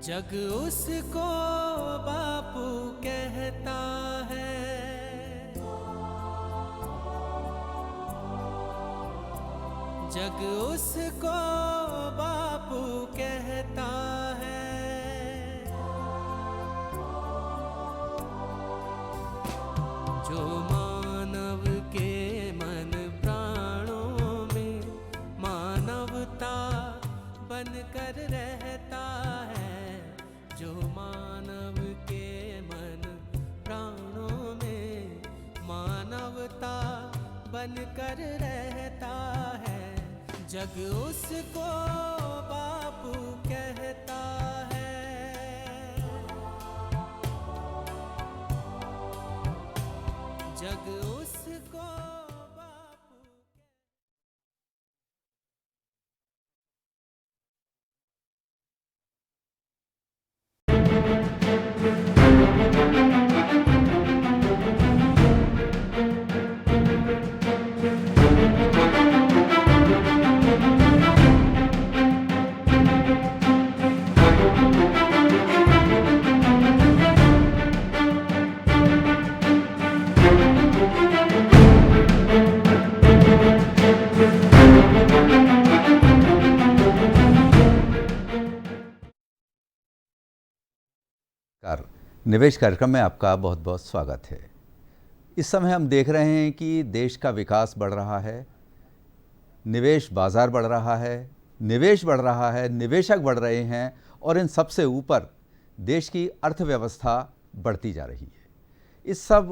जग उसको बापू कहता है, जग उसको बापू कहता है। जो मानव के मन प्राणों में मानवता बनकर रहता है, जो मानव के मन प्राणों में मानवता बनकर रहता है, जग उसको बापू कहता है। जग उसको बापू निवेश कार्यक्रम में आपका बहुत बहुत स्वागत है। इस समय हम देख रहे हैं कि देश का विकास बढ़ रहा है, निवेश बाजार बढ़ रहा है, निवेश बढ़ रहा है, निवेशक बढ़ रहे हैं और इन सबसे ऊपर देश की अर्थव्यवस्था बढ़ती जा रही है। इस सब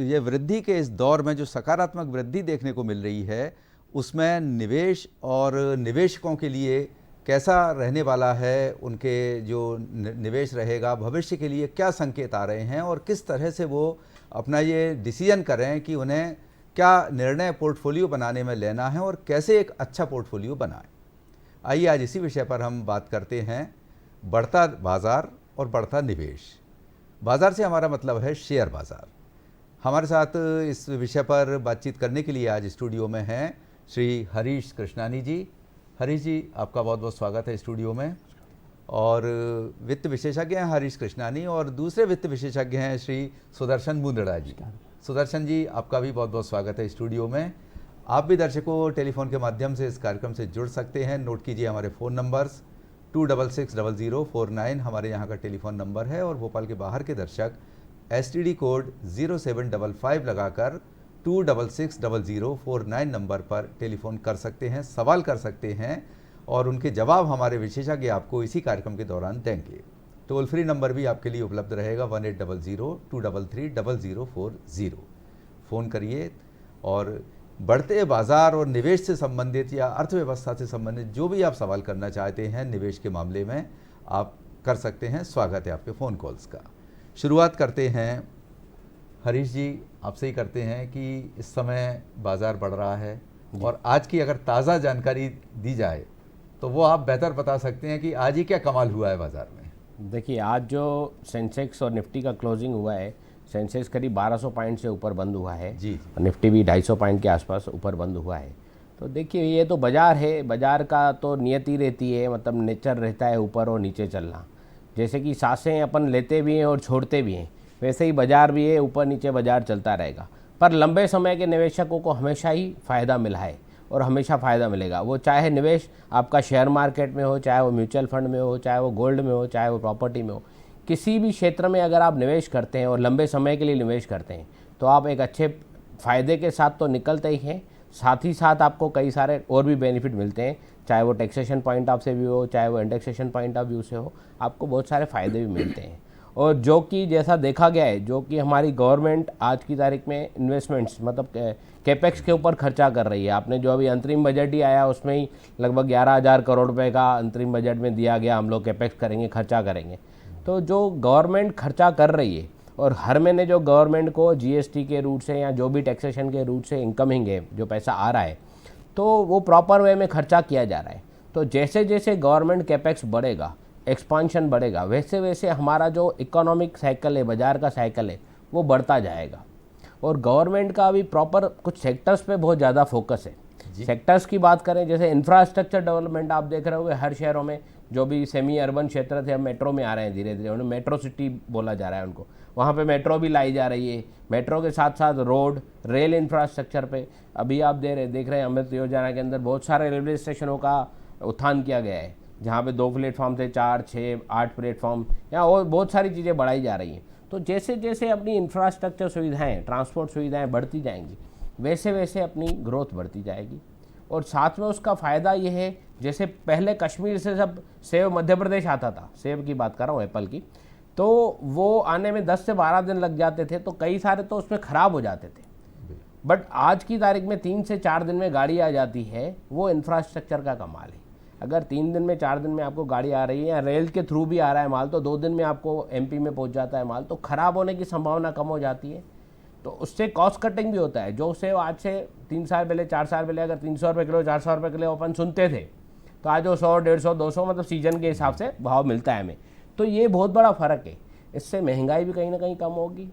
ये वृद्धि के इस दौर में जो सकारात्मक वृद्धि देखने को मिल रही है, उसमें निवेश और निवेशकों के लिए कैसा रहने वाला है, उनके जो निवेश रहेगा भविष्य के लिए क्या संकेत आ रहे हैं और किस तरह से वो अपना ये डिसीजन करें कि उन्हें क्या निर्णय पोर्टफोलियो बनाने में लेना है और कैसे एक अच्छा पोर्टफोलियो बनाएं। आइए आज इसी विषय पर हम बात करते हैं। बढ़ता बाज़ार और बढ़ता निवेश। बाज़ार से हमारा मतलब है शेयर बाज़ार। हमारे साथ इस विषय पर बातचीत करने के लिए आज स्टूडियो में हैं श्री हरीश कृष्णानी जी। हरीश जी, आपका बहुत बहुत स्वागत है स्टूडियो में। और वित्त विशेषज्ञ हैं हरीश कृष्णानी और दूसरे वित्त विशेषज्ञ हैं श्री सुदर्शन मुंदड़ा जी। सुदर्शन जी, आपका भी बहुत बहुत स्वागत है स्टूडियो में। आप भी दर्शकों टेलीफोन के माध्यम से इस कार्यक्रम से जुड़ सकते हैं। नोट कीजिए हमारे फ़ोन नंबर्स 26600049 हमारे यहाँ का टेलीफोन नंबर है और भोपाल के बाहर के दर्शक STD कोड 0755 लगाकर 26600049 नंबर पर टेलीफोन कर सकते हैं, सवाल कर सकते हैं और उनके जवाब हमारे विशेषज्ञ आपको इसी कार्यक्रम के दौरान देंगे। टोल फ्री नंबर भी आपके लिए उपलब्ध रहेगा 1800-233-0040। फ़ोन करिए और बढ़ते बाज़ार और निवेश से संबंधित या अर्थव्यवस्था से संबंधित जो भी आप सवाल करना चाहते हैं निवेश के मामले में, आप कर सकते हैं। स्वागत है आपके फ़ोन कॉल्स का। शुरुआत करते हैं हरीश जी, आपसे ही करते हैं कि इस समय बाज़ार बढ़ रहा है और आज की अगर ताज़ा जानकारी दी जाए तो वो आप बेहतर बता सकते हैं कि आज ही क्या कमाल हुआ है बाज़ार में। देखिए, आज जो सेंसेक्स और निफ्टी का क्लोजिंग हुआ है, सेंसेक्स करीब 1200 पॉइंट से ऊपर बंद हुआ है जी। और निफ्टी भी 250 पॉइंट के आसपास ऊपर बंद हुआ है। तो देखिए, ये तो बाज़ार है, बाज़ार का तो नियति रहती है, मतलब नेचर रहता है ऊपर और नीचे चलना। जैसे कि सांसें अपन लेते भी हैं और छोड़ते भी हैं, वैसे ही बाज़ार भी है, ऊपर नीचे बाज़ार चलता रहेगा। पर लंबे समय के निवेशकों को हमेशा ही फ़ायदा मिला है और हमेशा फ़ायदा मिलेगा। वो चाहे निवेश आपका शेयर मार्केट में हो, चाहे वो म्यूचुअल फंड में हो, चाहे वो गोल्ड में हो, चाहे वो प्रॉपर्टी में हो, किसी भी क्षेत्र में अगर आप निवेश करते हैं और लंबे समय के लिए निवेश करते हैं तो आप एक अच्छे फ़ायदे के साथ तो निकलते ही हैं, साथ ही साथ आपको कई सारे और भी बेनिफिट मिलते हैं, चाहे वो टैक्सेशन पॉइंट ऑफ से भी हो, चाहे वो इंडेक्सेशन पॉइंट ऑफ व्यू से हो, आपको बहुत सारे फ़ायदे भी मिलते हैं। और जो कि जैसा देखा गया है, जो कि हमारी गवर्नमेंट आज की तारीख में इन्वेस्टमेंट्स मतलब कैपेक्स के ऊपर खर्चा कर रही है। आपने जो अभी अंतरिम बजट ही आया उसमें ही लगभग 11,000 करोड़ रुपए का अंतरिम बजट में दिया गया, हम लोग कैपेक्स करेंगे, खर्चा करेंगे। तो जो गवर्नमेंट खर्चा कर रही है और हर महीने जो गवर्नमेंट को GST के रूट से या जो भी टैक्सेशन के रूट से इनकमिंग है, जो पैसा आ रहा है, तो वो प्रॉपर वे में खर्चा किया जा रहा है। तो जैसे जैसे गवर्नमेंट कैपेक्स बढ़ेगा, एक्सपांशन बढ़ेगा, वैसे वैसे हमारा जो इकोनॉमिक साइकिल है, बाज़ार का साइकिल है, वो बढ़ता जाएगा। और गवर्नमेंट का अभी प्रॉपर कुछ सेक्टर्स पे बहुत ज़्यादा फोकस है। सेक्टर्स की बात करें, जैसे इंफ्रास्ट्रक्चर डेवलपमेंट, आप देख रहे होंगे हर शहरों में जो भी सेमी अर्बन क्षेत्र थे अब मेट्रो में आ रहे हैं धीरे धीरे, उन्हें मेट्रो सिटी बोला जा रहा है उनको, वहाँ पे मेट्रो भी लाई जा रही है। मेट्रो के साथ साथ रोड रेल इंफ्रास्ट्रक्चर पे अभी आप देख रहे हैं अमृत योजना के अंदर बहुत सारे रेलवे स्टेशनों का उत्थान किया गया है, जहाँ पे 2 प्लेटफॉर्म थे, 4, 6, 8 प्लेटफॉर्म, यहाँ और बहुत सारी चीज़ें बढ़ाई जा रही हैं। तो जैसे जैसे अपनी इंफ्रास्ट्रक्चर सुविधाएँ, ट्रांसपोर्ट सुविधाएँ बढ़ती जाएंगी, वैसे वैसे अपनी ग्रोथ बढ़ती जाएगी। और साथ में उसका फ़ायदा ये है, जैसे पहले कश्मीर से सब सेब मध्य प्रदेश आता था, सेब की बात कर रहा हूँ, एप्पल की, तो वो आने में 10 से 12 दिन लग जाते थे, तो कई सारे तो उसमें ख़राब हो जाते थे। बट आज की तारीख में 3 से 4 दिन में गाड़ी आ जाती है, वो इंफ्रास्ट्रक्चर का कमाल है। अगर 3 दिन में 4 दिन में आपको गाड़ी आ रही है या रेल के थ्रू भी आ रहा है माल, तो 2 दिन में आपको एमपी में पहुंच जाता है माल, तो ख़राब होने की संभावना कम हो जाती है। तो उससे कॉस्ट कटिंग भी होता है। जो सेब आज से 3 साल पहले, 4 साल पहले अगर 300 रुपये किलो, 400 रुपये किलो अपन सुनते थे, तो आज वो 100, 150, 200 मतलब सीजन के हिसाब से भाव मिलता है हमें। तो ये बहुत बड़ा फ़र्क है। इससे महंगाई भी कहीं ना कहीं कम होगी।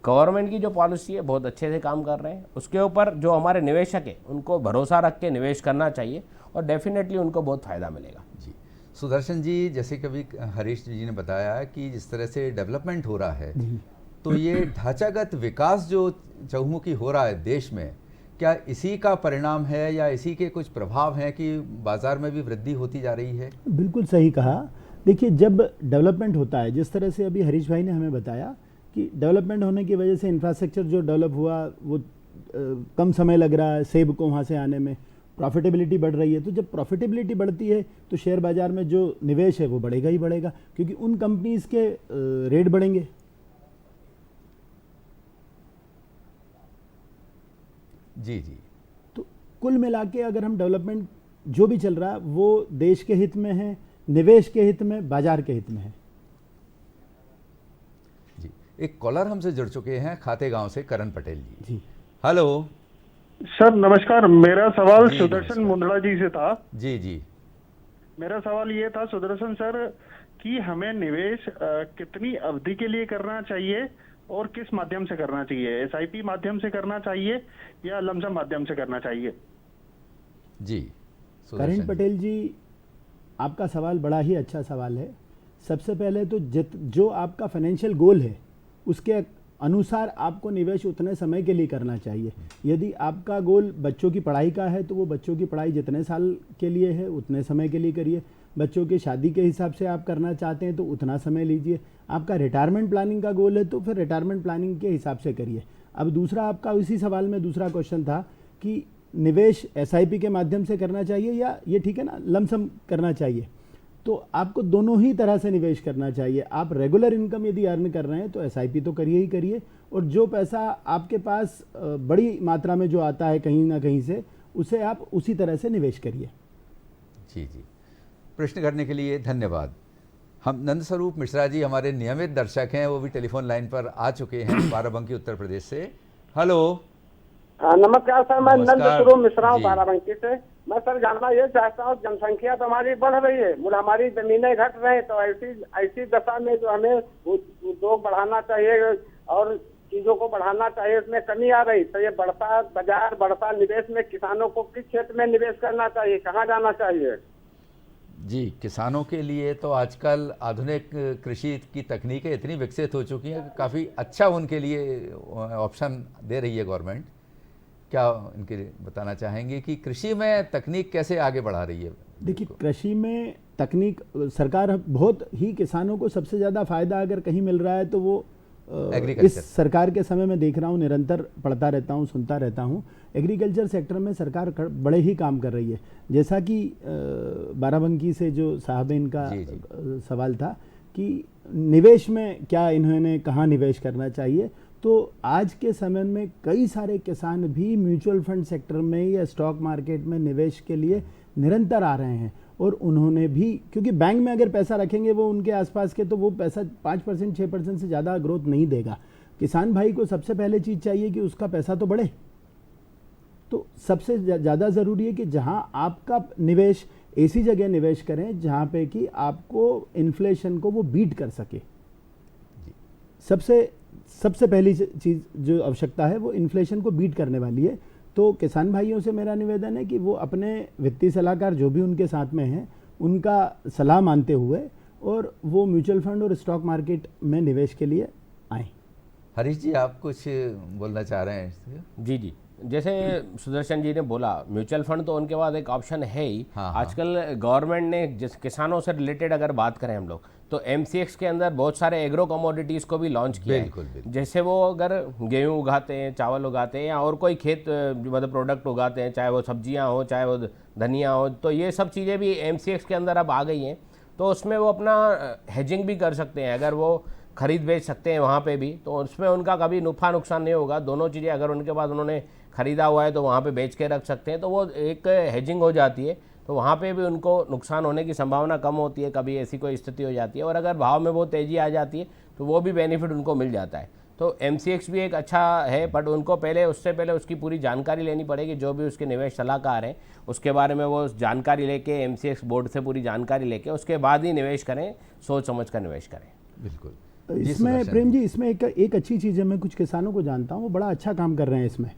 गवर्नमेंट की जो पॉलिसी है बहुत अच्छे से काम कर रहे हैं, उसके ऊपर जो हमारे निवेशक है उनको भरोसा रख के निवेश करना चाहिए और डेफिनेटली उनको बहुत फ़ायदा मिलेगा। जी सुदर्शन जी, जैसे कभी हरीश जी ने बताया कि जिस तरह से डेवलपमेंट हो रहा है, तो ये ढांचागत विकास जो चहुमुखी हो रहा है देश में, क्या इसी का परिणाम है या इसी के कुछ प्रभाव हैं कि बाजार में भी वृद्धि होती जा रही है? बिल्कुल सही कहा। देखिए, जब डेवलपमेंट होता है, जिस तरह से अभी हरीश भाई ने हमें बताया कि डेवलपमेंट होने की वजह से इंफ्रास्ट्रक्चर जो डेवलप हुआ वो कम समय लग रहा है सेब को वहाँ से आने में, प्रॉफिटेबिलिटी बढ़ रही है। तो जब प्रॉफिटेबिलिटी बढ़ती है तो शेयर बाजार में जो निवेश है वो बढ़ेगा ही बढ़ेगा, क्योंकि उन कंपनीज़ के रेट बढ़ेंगे। जी जी। तो कुल मिला के अगर हम डेवलपमेंट जो भी चल रहा है वो देश के हित में है, निवेश के हित में, बाजार के हित में है। जी, एक कॉलर हमसे जुड़ चुके हैं खातेगांव से, करण पटेल जी। जी, हेलो सर नमस्कार। मेरा सवाल जी, सुदर्शन नमस्कार। मुंदड़ा जी से था। जी जी। मेरा सवाल ये था सुदर्शन सर कि हमें निवेश कितनी अवधि के लिए करना चाहिए और किस माध्यम से करना चाहिए? एसआईपी माध्यम से करना चाहिए या लमसम माध्यम से करना चाहिए? जी सुदर्शन करण जी। पटेल जी, आपका सवाल बड़ा ही अच्छा सवाल है। सबसे पहले तो जो आपका फाइनेंशियल गोल है उसके अनुसार आपको निवेश उतने समय के लिए करना चाहिए। यदि आपका गोल बच्चों की पढ़ाई का है तो वो बच्चों की पढ़ाई जितने साल के लिए है उतने समय के लिए करिए। बच्चों की शादी के हिसाब से आप करना चाहते हैं तो उतना समय लीजिए। आपका रिटायरमेंट प्लानिंग का गोल है तो फिर रिटायरमेंट प्लानिंग के हिसाब से करिए। अब दूसरा आपका इसी सवाल में दूसरा क्वेश्चन था कि निवेश एसआईपी के माध्यम से करना चाहिए या ये ठीक है ना लमसम करना चाहिए। तो आपको दोनों ही तरह से निवेश करना चाहिए। आप रेगुलर इनकम यदि अर्न कर रहे हैं तो एसआईपी तो करिए ही करिए, और जो पैसा आपके पास बड़ी मात्रा में जो आता है कहीं ना कहीं से, उसे आप उसी तरह से निवेश करिए। जी जी, प्रश्न करने के लिए धन्यवाद। हम नंदस्वरूप मिश्रा जी हमारे नियमित दर्शक हैं, वो भी टेलीफोन लाइन पर आ चुके हैं बाराबंकी उत्तर प्रदेश से। हेलो नमस्कार सर, मैं नमस्कार। नंदस्वरूप मिश्रा हूँ जी। बाराबंकी से। मैं सर जानना ये चाहता हूँ, जनसंख्या तो हमारी बढ़ रही है, मतलब हमारी जमीनें घट रही हैं, तो ऐसी दशा में जो हमें उद्योग बढ़ाना चाहिए और चीजों को बढ़ाना चाहिए, उसमें कमी आ रही। तो ये बढ़ता बाजार, बढ़ता निवेश में किसानों को किस क्षेत्र में निवेश करना चाहिए, कहाँ जाना चाहिए? जी, किसानों के लिए तो आजकल आधुनिक कृषि की तकनीकें इतनी विकसित हो चुकी हैं कि काफ़ी अच्छा उनके लिए ऑप्शन दे रही है गवर्नमेंट। क्या इनके बताना चाहेंगे कि कृषि में तकनीक कैसे आगे बढ़ा रही है? देखिए, कृषि में तकनीक सरकार बहुत ही, किसानों को सबसे ज़्यादा फायदा अगर कहीं मिल रहा है तो वो एग्रीकल्चर। इस सरकार के समय में देख रहा हूँ, निरंतर पढ़ता रहता हूँ, सुनता रहता हूँ, एग्रीकल्चर सेक्टर में सरकार बड़े ही काम कर रही है। जैसा कि बाराबंकी से जो साहब का जी, जी। सवाल था कि निवेश में क्या इन्होंने कहाँ निवेश करना चाहिए, तो आज के समय में कई सारे किसान भी म्यूचुअल फंड सेक्टर में या स्टॉक मार्केट में निवेश के लिए निरंतर आ रहे हैं। और उन्होंने भी, क्योंकि बैंक में अगर पैसा रखेंगे वो उनके आसपास के, तो वो पैसा 5% 6% से ज़्यादा ग्रोथ नहीं देगा। किसान भाई को सबसे पहले चीज़ चाहिए कि उसका पैसा तो बढ़े। तो सबसे ज़्यादा ज़रूरी है कि जहाँ आपका निवेश, ऐसी जगह निवेश करें जहाँ पे कि आपको इन्फ्लेशन को वो बीट कर सके। सबसे पहली चीज़ जो आवश्यकता है वो इन्फ्लेशन को बीट करने वाली है। तो किसान भाइयों से मेरा निवेदन है कि वो अपने वित्तीय सलाहकार जो भी उनके साथ में हैं उनका सलाह मानते हुए और वो म्यूचुअल फंड और स्टॉक मार्केट में निवेश के लिए आए। हरीश जी, आप कुछ बोलना चाह रहे हैं इससे? जी जी, जैसे सुदर्शन जी ने बोला, म्यूचुअल फंड तो उनके पास एक ऑप्शन है ही। हाँ, हाँ। आजकल गवर्नमेंट ने जिस किसानों से रिलेटेड अगर बात करें हम लोग, तो एमसीएक्स के अंदर बहुत सारे एग्रो कमोडिटीज़ को भी लॉन्च किया बिल्कुल, है। बिल्कुल। जैसे वो अगर गेहूं उगाते हैं, चावल उगाते हैं या और कोई खेत मतलब प्रोडक्ट उगाते हैं, चाहे वो सब्जियां हो, चाहे वो धनिया हो, तो ये सब चीज़ें भी एमसीएक्स के अंदर अब आ गई हैं। तो उसमें वो अपना हेजिंग भी कर सकते हैं, अगर वो खरीद बेच सकते हैं वहाँ पे भी, तो उसमें उनका कभी नफ़ा नुकसान नहीं होगा। दोनों चीज़ें अगर उनके पास उन्होंने ख़रीदा हुआ है तो वहाँ पे बेच के रख सकते हैं, तो वो एक हेजिंग हो जाती है। तो वहाँ पे भी उनको नुकसान होने की संभावना कम होती है, कभी ऐसी कोई स्थिति हो जाती है। और अगर भाव में बहुत तेज़ी आ जाती है तो वो भी बेनिफिट उनको मिल जाता है। तो एमसीएक्स भी एक अच्छा है, बट उनको उससे पहले उसकी पूरी जानकारी लेनी पड़ेगी। जो भी उसके निवेश सलाहकार हैं उसके बारे में वो जानकारी लेके, एमसीएक्स बोर्ड से पूरी जानकारी लेके उसके बाद ही निवेश करें, सोच समझ कर निवेश करें। बिल्कुल। इसमें प्रेम जी, इसमें एक अच्छी चीज़ है, मैं कुछ किसानों को जानता हूँ वो बड़ा अच्छा काम कर रहे हैं इसमें।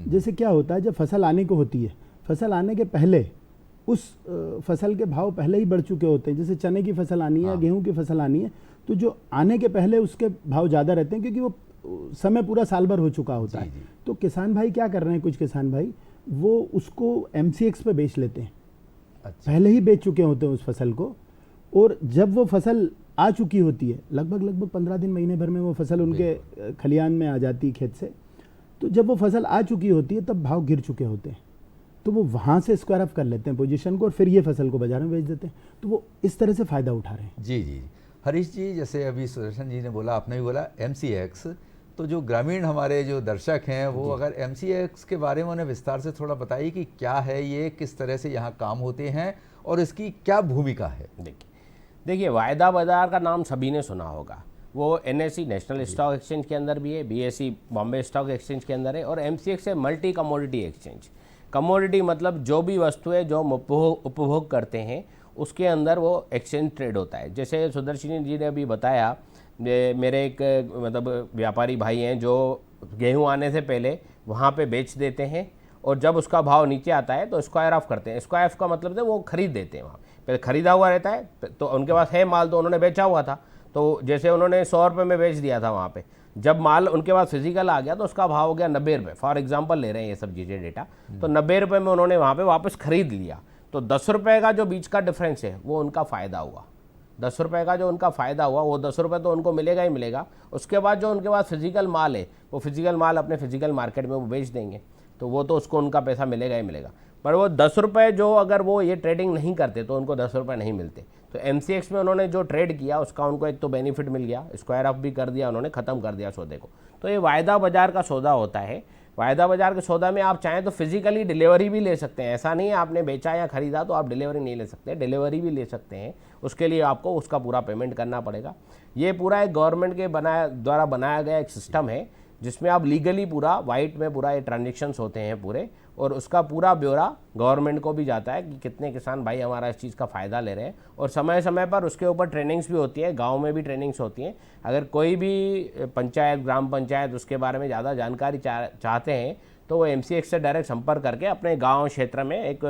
जैसे क्या होता है, जब फसल आने को होती है, फसल आने के पहले उस फसल के भाव पहले ही बढ़ चुके होते हैं। जैसे चने की फसल आनी है या गेहूं की फसल आनी है, तो जो आने के पहले उसके भाव ज़्यादा रहते हैं, क्योंकि वो समय पूरा साल भर हो चुका होता है। तो किसान भाई क्या कर रहे हैं, कुछ किसान भाई वो उसको एमसीएक्स पे बेच लेते हैं। अच्छा। पहले ही बेच चुके होते हैं उस फसल को, और जब वो फसल आ चुकी होती है, लगभग 15 दिन महीने भर में वो फसल उनके खलियान में आ जाती है खेत से, तो जब वो फसल आ चुकी होती है तब भाव गिर चुके होते हैं, तो वो वहाँ से स्क्वायर ऑफ कर लेते हैं पोजीशन को और फिर ये फसल को बाजार में बेच देते हैं। तो वो इस तरह से फ़ायदा उठा रहे हैं। जी जी। हरीश जी, जैसे अभी सुदर्शन जी ने बोला, आपने भी बोला एमसीएक्स, तो जो ग्रामीण हमारे जो दर्शक हैं वो अगर एमसीएक्स के बारे में उन्हें विस्तार से थोड़ा बताइए कि क्या है ये, किस तरह से यहाँ काम होते हैं और इसकी क्या भूमिका है। देखिए, वायदा बाजार का नाम सभी ने सुना होगा। वो एनएसई नेशनल स्टॉक एक्सचेंज के अंदर भी है, बीएसई बॉम्बे स्टॉक एक्सचेंज के अंदर है, और एमसीएक्स है मल्टी कमोडिटी एक्सचेंज। कमोडिटी मतलब जो भी वस्तुएं जो उपभोग करते हैं उसके अंदर वो एक्सचेंज ट्रेड होता है। जैसे सुदर्शन जी ने अभी बताया, मेरे एक मतलब व्यापारी भाई हैं जो गेहूं आने से पहले वहाँ पे बेच देते हैं, और जब उसका भाव नीचे आता है तो स्क्वायर ऑफ करते हैं। स्क्वायर ऑफ का मतलब है वो खरीद देते हैं, वहाँ पहले खरीदा हुआ रहता है, तो उनके पास है माल, तो उन्होंने बेचा हुआ था, तो जैसे उन्होंने 100 रुपये में बेच दिया था वहाँ पे, जब माल उनके पास फिजिकल आ गया तो उसका भाव हो गया 90 रुपये। फॉर एग्जांपल ले रहे हैं ये सब चीज़ें डेटा, तो 90 रुपये में उन्होंने वहाँ पे वापस खरीद लिया, तो 10 रुपये का जो बीच का डिफरेंस है वो उनका फ़ायदा हुआ। 10 रुपये का जो उनका फ़ायदा हुआ, वो 10 रुपये तो उनको मिलेगा ही मिलेगा। उसके बाद जो उनके पास फिजिकल माल है, वो फिजिकल माल अपने फिजिकल मार्केट में वो बेच देंगे, तो वो तो उसको उनका पैसा मिलेगा ही मिलेगा। पर वो 10 रुपये जो अगर वो ये ट्रेडिंग नहीं करते तो उनको 10 रुपये नहीं मिलते। तो एमसीएक्स में उन्होंने जो ट्रेड किया उसका उनको एक तो बेनिफिट मिल गया, स्क्वायर ऑफ भी कर दिया उन्होंने, ख़त्म कर दिया सौदे को। तो ये वायदा बाजार का सौदा होता है। वायदा बाजार के सौदा में आप चाहें तो फिजिकली डिलीवरी भी ले सकते हैं। ऐसा नहीं है आपने बेचा या खरीदा तो आप डिलीवरी नहीं ले सकते, डिलीवरी भी ले सकते हैं। उसके लिए आपको उसका पूरा पेमेंट करना पड़ेगा। ये पूरा एक गवर्नमेंट के द्वारा बनाया गया एक सिस्टम है जिसमें आप लीगली पूरा वाइट में पूरा ये ट्रांजेक्शन्स होते हैं पूरे, और उसका पूरा ब्यौरा गवर्नमेंट को भी जाता है कि कितने किसान भाई हमारा इस चीज़ का फ़ायदा ले रहे हैं। और समय समय पर उसके ऊपर ट्रेनिंग्स भी होती है, गांव में भी ट्रेनिंग्स होती हैं। अगर कोई भी पंचायत, ग्राम पंचायत उसके बारे में ज़्यादा जानकारी चाहते हैं तो वो एमसीएक्स से डायरेक्ट संपर्क करके अपने गाँव क्षेत्र में एक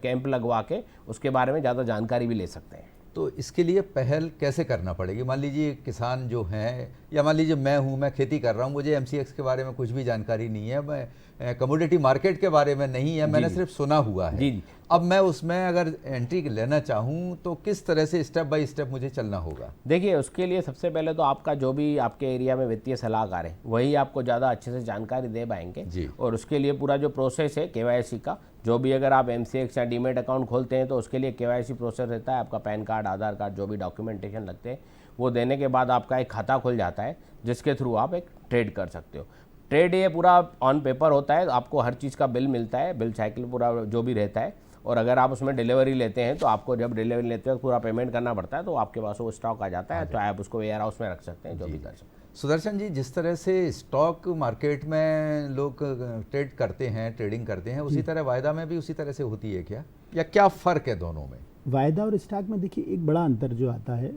कैंप लगवा के उसके बारे में ज़्यादा जानकारी भी ले सकते हैं। तो इसके लिए पहल कैसे करना पड़ेगी? मान लीजिए किसान जो हैं, या मान लीजिए मैं हूं, मैं खेती कर रहा हूं, मुझे एमसीएक्स के बारे में कुछ भी जानकारी नहीं है, मैं कमोडिटी मार्केट के बारे में नहीं है, मैंने सिर्फ सुना हुआ है। जी। अब मैं उसमें अगर एंट्री लेना चाहूं तो किस तरह से स्टेप बाय स्टेप मुझे चलना होगा? देखिए, उसके लिए सबसे पहले तो आपका जो भी आपके एरिया में वित्तीय सलाहकार है वही आपको ज़्यादा अच्छे से जानकारी दे पाएंगे जी। और उसके लिए पूरा जो प्रोसेस है केवाईसी का, जो भी अगर आप एमसीएक्स या डीमेट अकाउंट खोलते हैं तो उसके लिए केवाईसी प्रोसेस रहता है। आपका पैन कार्ड, आधार कार्ड, जो भी डॉक्यूमेंटेशन लगते हैं वो देने के बाद आपका एक खाता खुल जाता है जिसके थ्रू आप एक ट्रेड कर सकते हो। ट्रेड ये पूरा ऑन पेपर होता है, आपको हर चीज़ का बिल मिलता है, बिल साइकिल पूरा जो भी रहता है। और अगर आप उसमें डिलीवरी लेते हैं तो आपको जब डिलीवरी लेते हैं पूरा पेमेंट करना पड़ता है, तो आपके पास वो स्टॉक आ जाता है, तो आप उसको वेयर हाउस में रख सकते हैं, जो भी कर सकते हैं। सुदर्शन जी, जिस तरह से स्टॉक मार्केट में लोग ट्रेड करते हैं, ट्रेडिंग करते हैं, उसी तरह वायदा में भी उसी तरह से होती है क्या, या क्या फ़र्क है दोनों में? वायदा और स्टॉक में देखिए एक बड़ा अंतर जो आता है,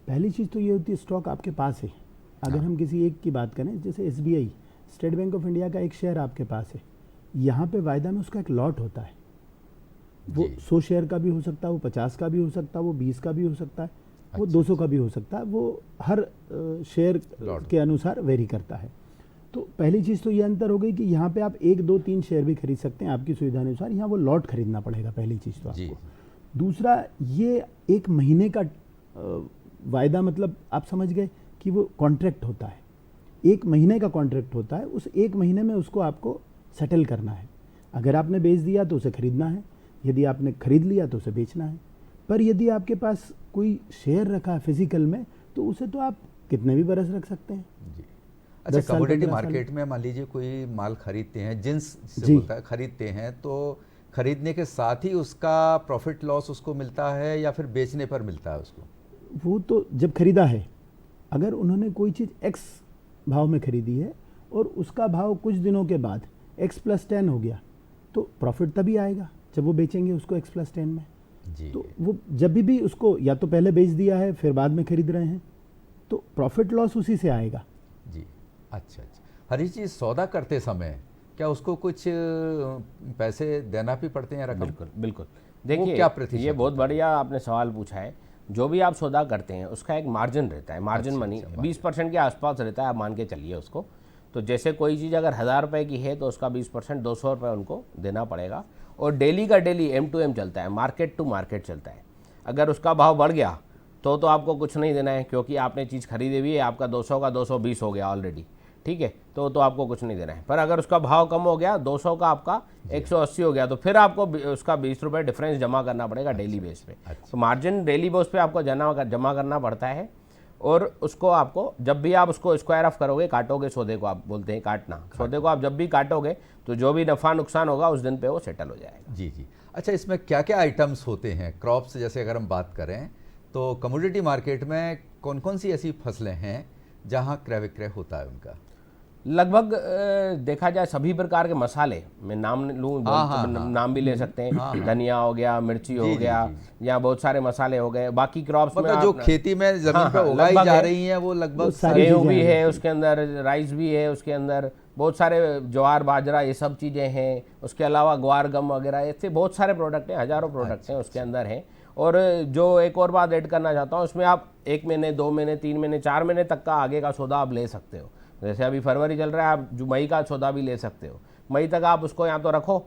पहली चीज़ तो ये होती है स्टॉक आपके पास है। अगर हम किसी एक की बात करें, जैसे SBI, state bank of India का एक शेयर आपके पास है, यहाँ पे वायदा में उसका एक लॉट होता है। वो जी। 100 शेयर का भी हो सकता है, वो 50 का भी हो सकता है, वो 20 का भी हो सकता है, वो अच्छा, 200 का भी हो सकता है, वो हर शेयर लॉट के अनुसार वेरी करता है। तो पहली चीज़ तो ये अंतर हो गई कि यहाँ पे आप 1, 2, 3 शेयर भी खरीद सकते हैं आपकी सुविधा अनुसार, यहाँ वो लॉट खरीदना पड़ेगा पहली चीज़ तो जी। आपको। दूसरा, ये 1 महीने का वायदा, मतलब आप समझ गए कि वो कॉन्ट्रैक्ट होता है, 1 महीने का कॉन्ट्रैक्ट होता है, उस 1 महीने में उसको आपको सेटल करना है। अगर आपने बेच दिया तो उसे खरीदना है, यदि आपने खरीद लिया तो उसे बेचना है। पर यदि आपके पास कोई शेयर रखा है फिजिकल में, तो उसे तो आप कितने भी बरस रख सकते हैं। जी। अच्छा, 10 साल, कमोडिटी 15 साल। मार्केट में मान लीजिए कोई माल खरीदते हैं, जिन्स से जी। बोलता है खरीदते हैं, तो खरीदने के साथ ही उसका प्रॉफिट लॉस उसको मिलता है या फिर बेचने पर मिलता है उसको? वो तो जब खरीदा है, अगर उन्होंने कोई चीज़ एक्स भाव में खरीदी है और उसका भाव कुछ दिनों के बाद x+10 हो गया, तो प्रॉफिट तभी आएगा जब वो बेचेंगे उसको x+10 में। जी। तो वो जब भी उसको या तो पहले बेच दिया है फिर बाद में खरीद रहे हैं, तो प्रॉफिट लॉस उसी से आएगा। जी। अच्छा अच्छा, हरीश जी, सौदा करते समय क्या उसको कुछ पैसे देना भी पड़ते हैं, रकम? बिल्कुल बिल्कुल। देखिए, क्या प्रतिशत ये बहुत होता है? बढ़िया आपने सवाल पूछा है। जो भी आप सौदा करते हैं उसका एक मार्जिन रहता है, मार्जिन अच्छा, मनी अच्छा, 20% के आसपास रहता है, आप मान के चलिए उसको। तो जैसे कोई चीज़ अगर 1000 रुपये की है तो उसका 20% 200 रुपये उनको देना पड़ेगा। और डेली का डेली M2M चलता है, मार्केट टू मार्केट चलता है। अगर उसका भाव बढ़ गया तो आपको कुछ नहीं देना है, क्योंकि आपने चीज़ खरीदी हुई है, आपका 200 का 220 हो गया ऑलरेडी, ठीक है, तो आपको कुछ नहीं देना है। पर अगर उसका भाव कम हो गया, 200 का आपका 180 हो गया, तो फिर आपको उसका 20 रुपये डिफरेंस जमा करना पड़ेगा डेली बेस पे। तो मार्जिन डेली बेस पे आपको जमा करना पड़ता है। और उसको आपको जब भी आप उसको स्क्वायर ऑफ करोगे, काटोगे सौदे को, आप बोलते हैं काटना, सौदे को आप जब भी काटोगे तो जो भी नफ़ा नुकसान होगा उस दिन पे वो सेटल हो जाएगा। जी जी। अच्छा, इसमें क्या क्या आइटम्स होते हैं क्रॉप्स? जैसे अगर हम बात करें तो कमोडिटी मार्केट में कौन कौन सी ऐसी फसलें हैं जहां क्रय विक्रय होता है उनका? लगभग देखा जाए सभी प्रकार के मसाले, मैं नाम लूँ, नाम भी ले सकते हैं, धनिया हो गया, मिर्ची हो गया, या बहुत सारे मसाले हो गए। बाकी क्रॉप्स में मतलब जो खेती में जमीन पे उगाई जा रही हैं वो लगभग सारी गेहूँ चीज़ें भी हैं। है उसके अंदर, राइस भी है उसके अंदर, बहुत सारे ज्वार बाजरा ये सब चीज़ें हैं। उसके अलावा ग्वार गम वगैरह, ऐसे बहुत सारे प्रोडक्ट हैं, हज़ारों प्रोडक्ट हैं उसके अंदर हैं। और जो एक और बात ऐड करना चाहता हूँ, उसमें आप 1 महीने, 2 महीने, 3 महीने, 4 महीने तक का आगे का सौदा आप ले सकते हो। जैसे अभी फरवरी चल रहा है, आप जो मई का सौदा भी ले सकते हो। मई तक आप उसको यहाँ तो रखो,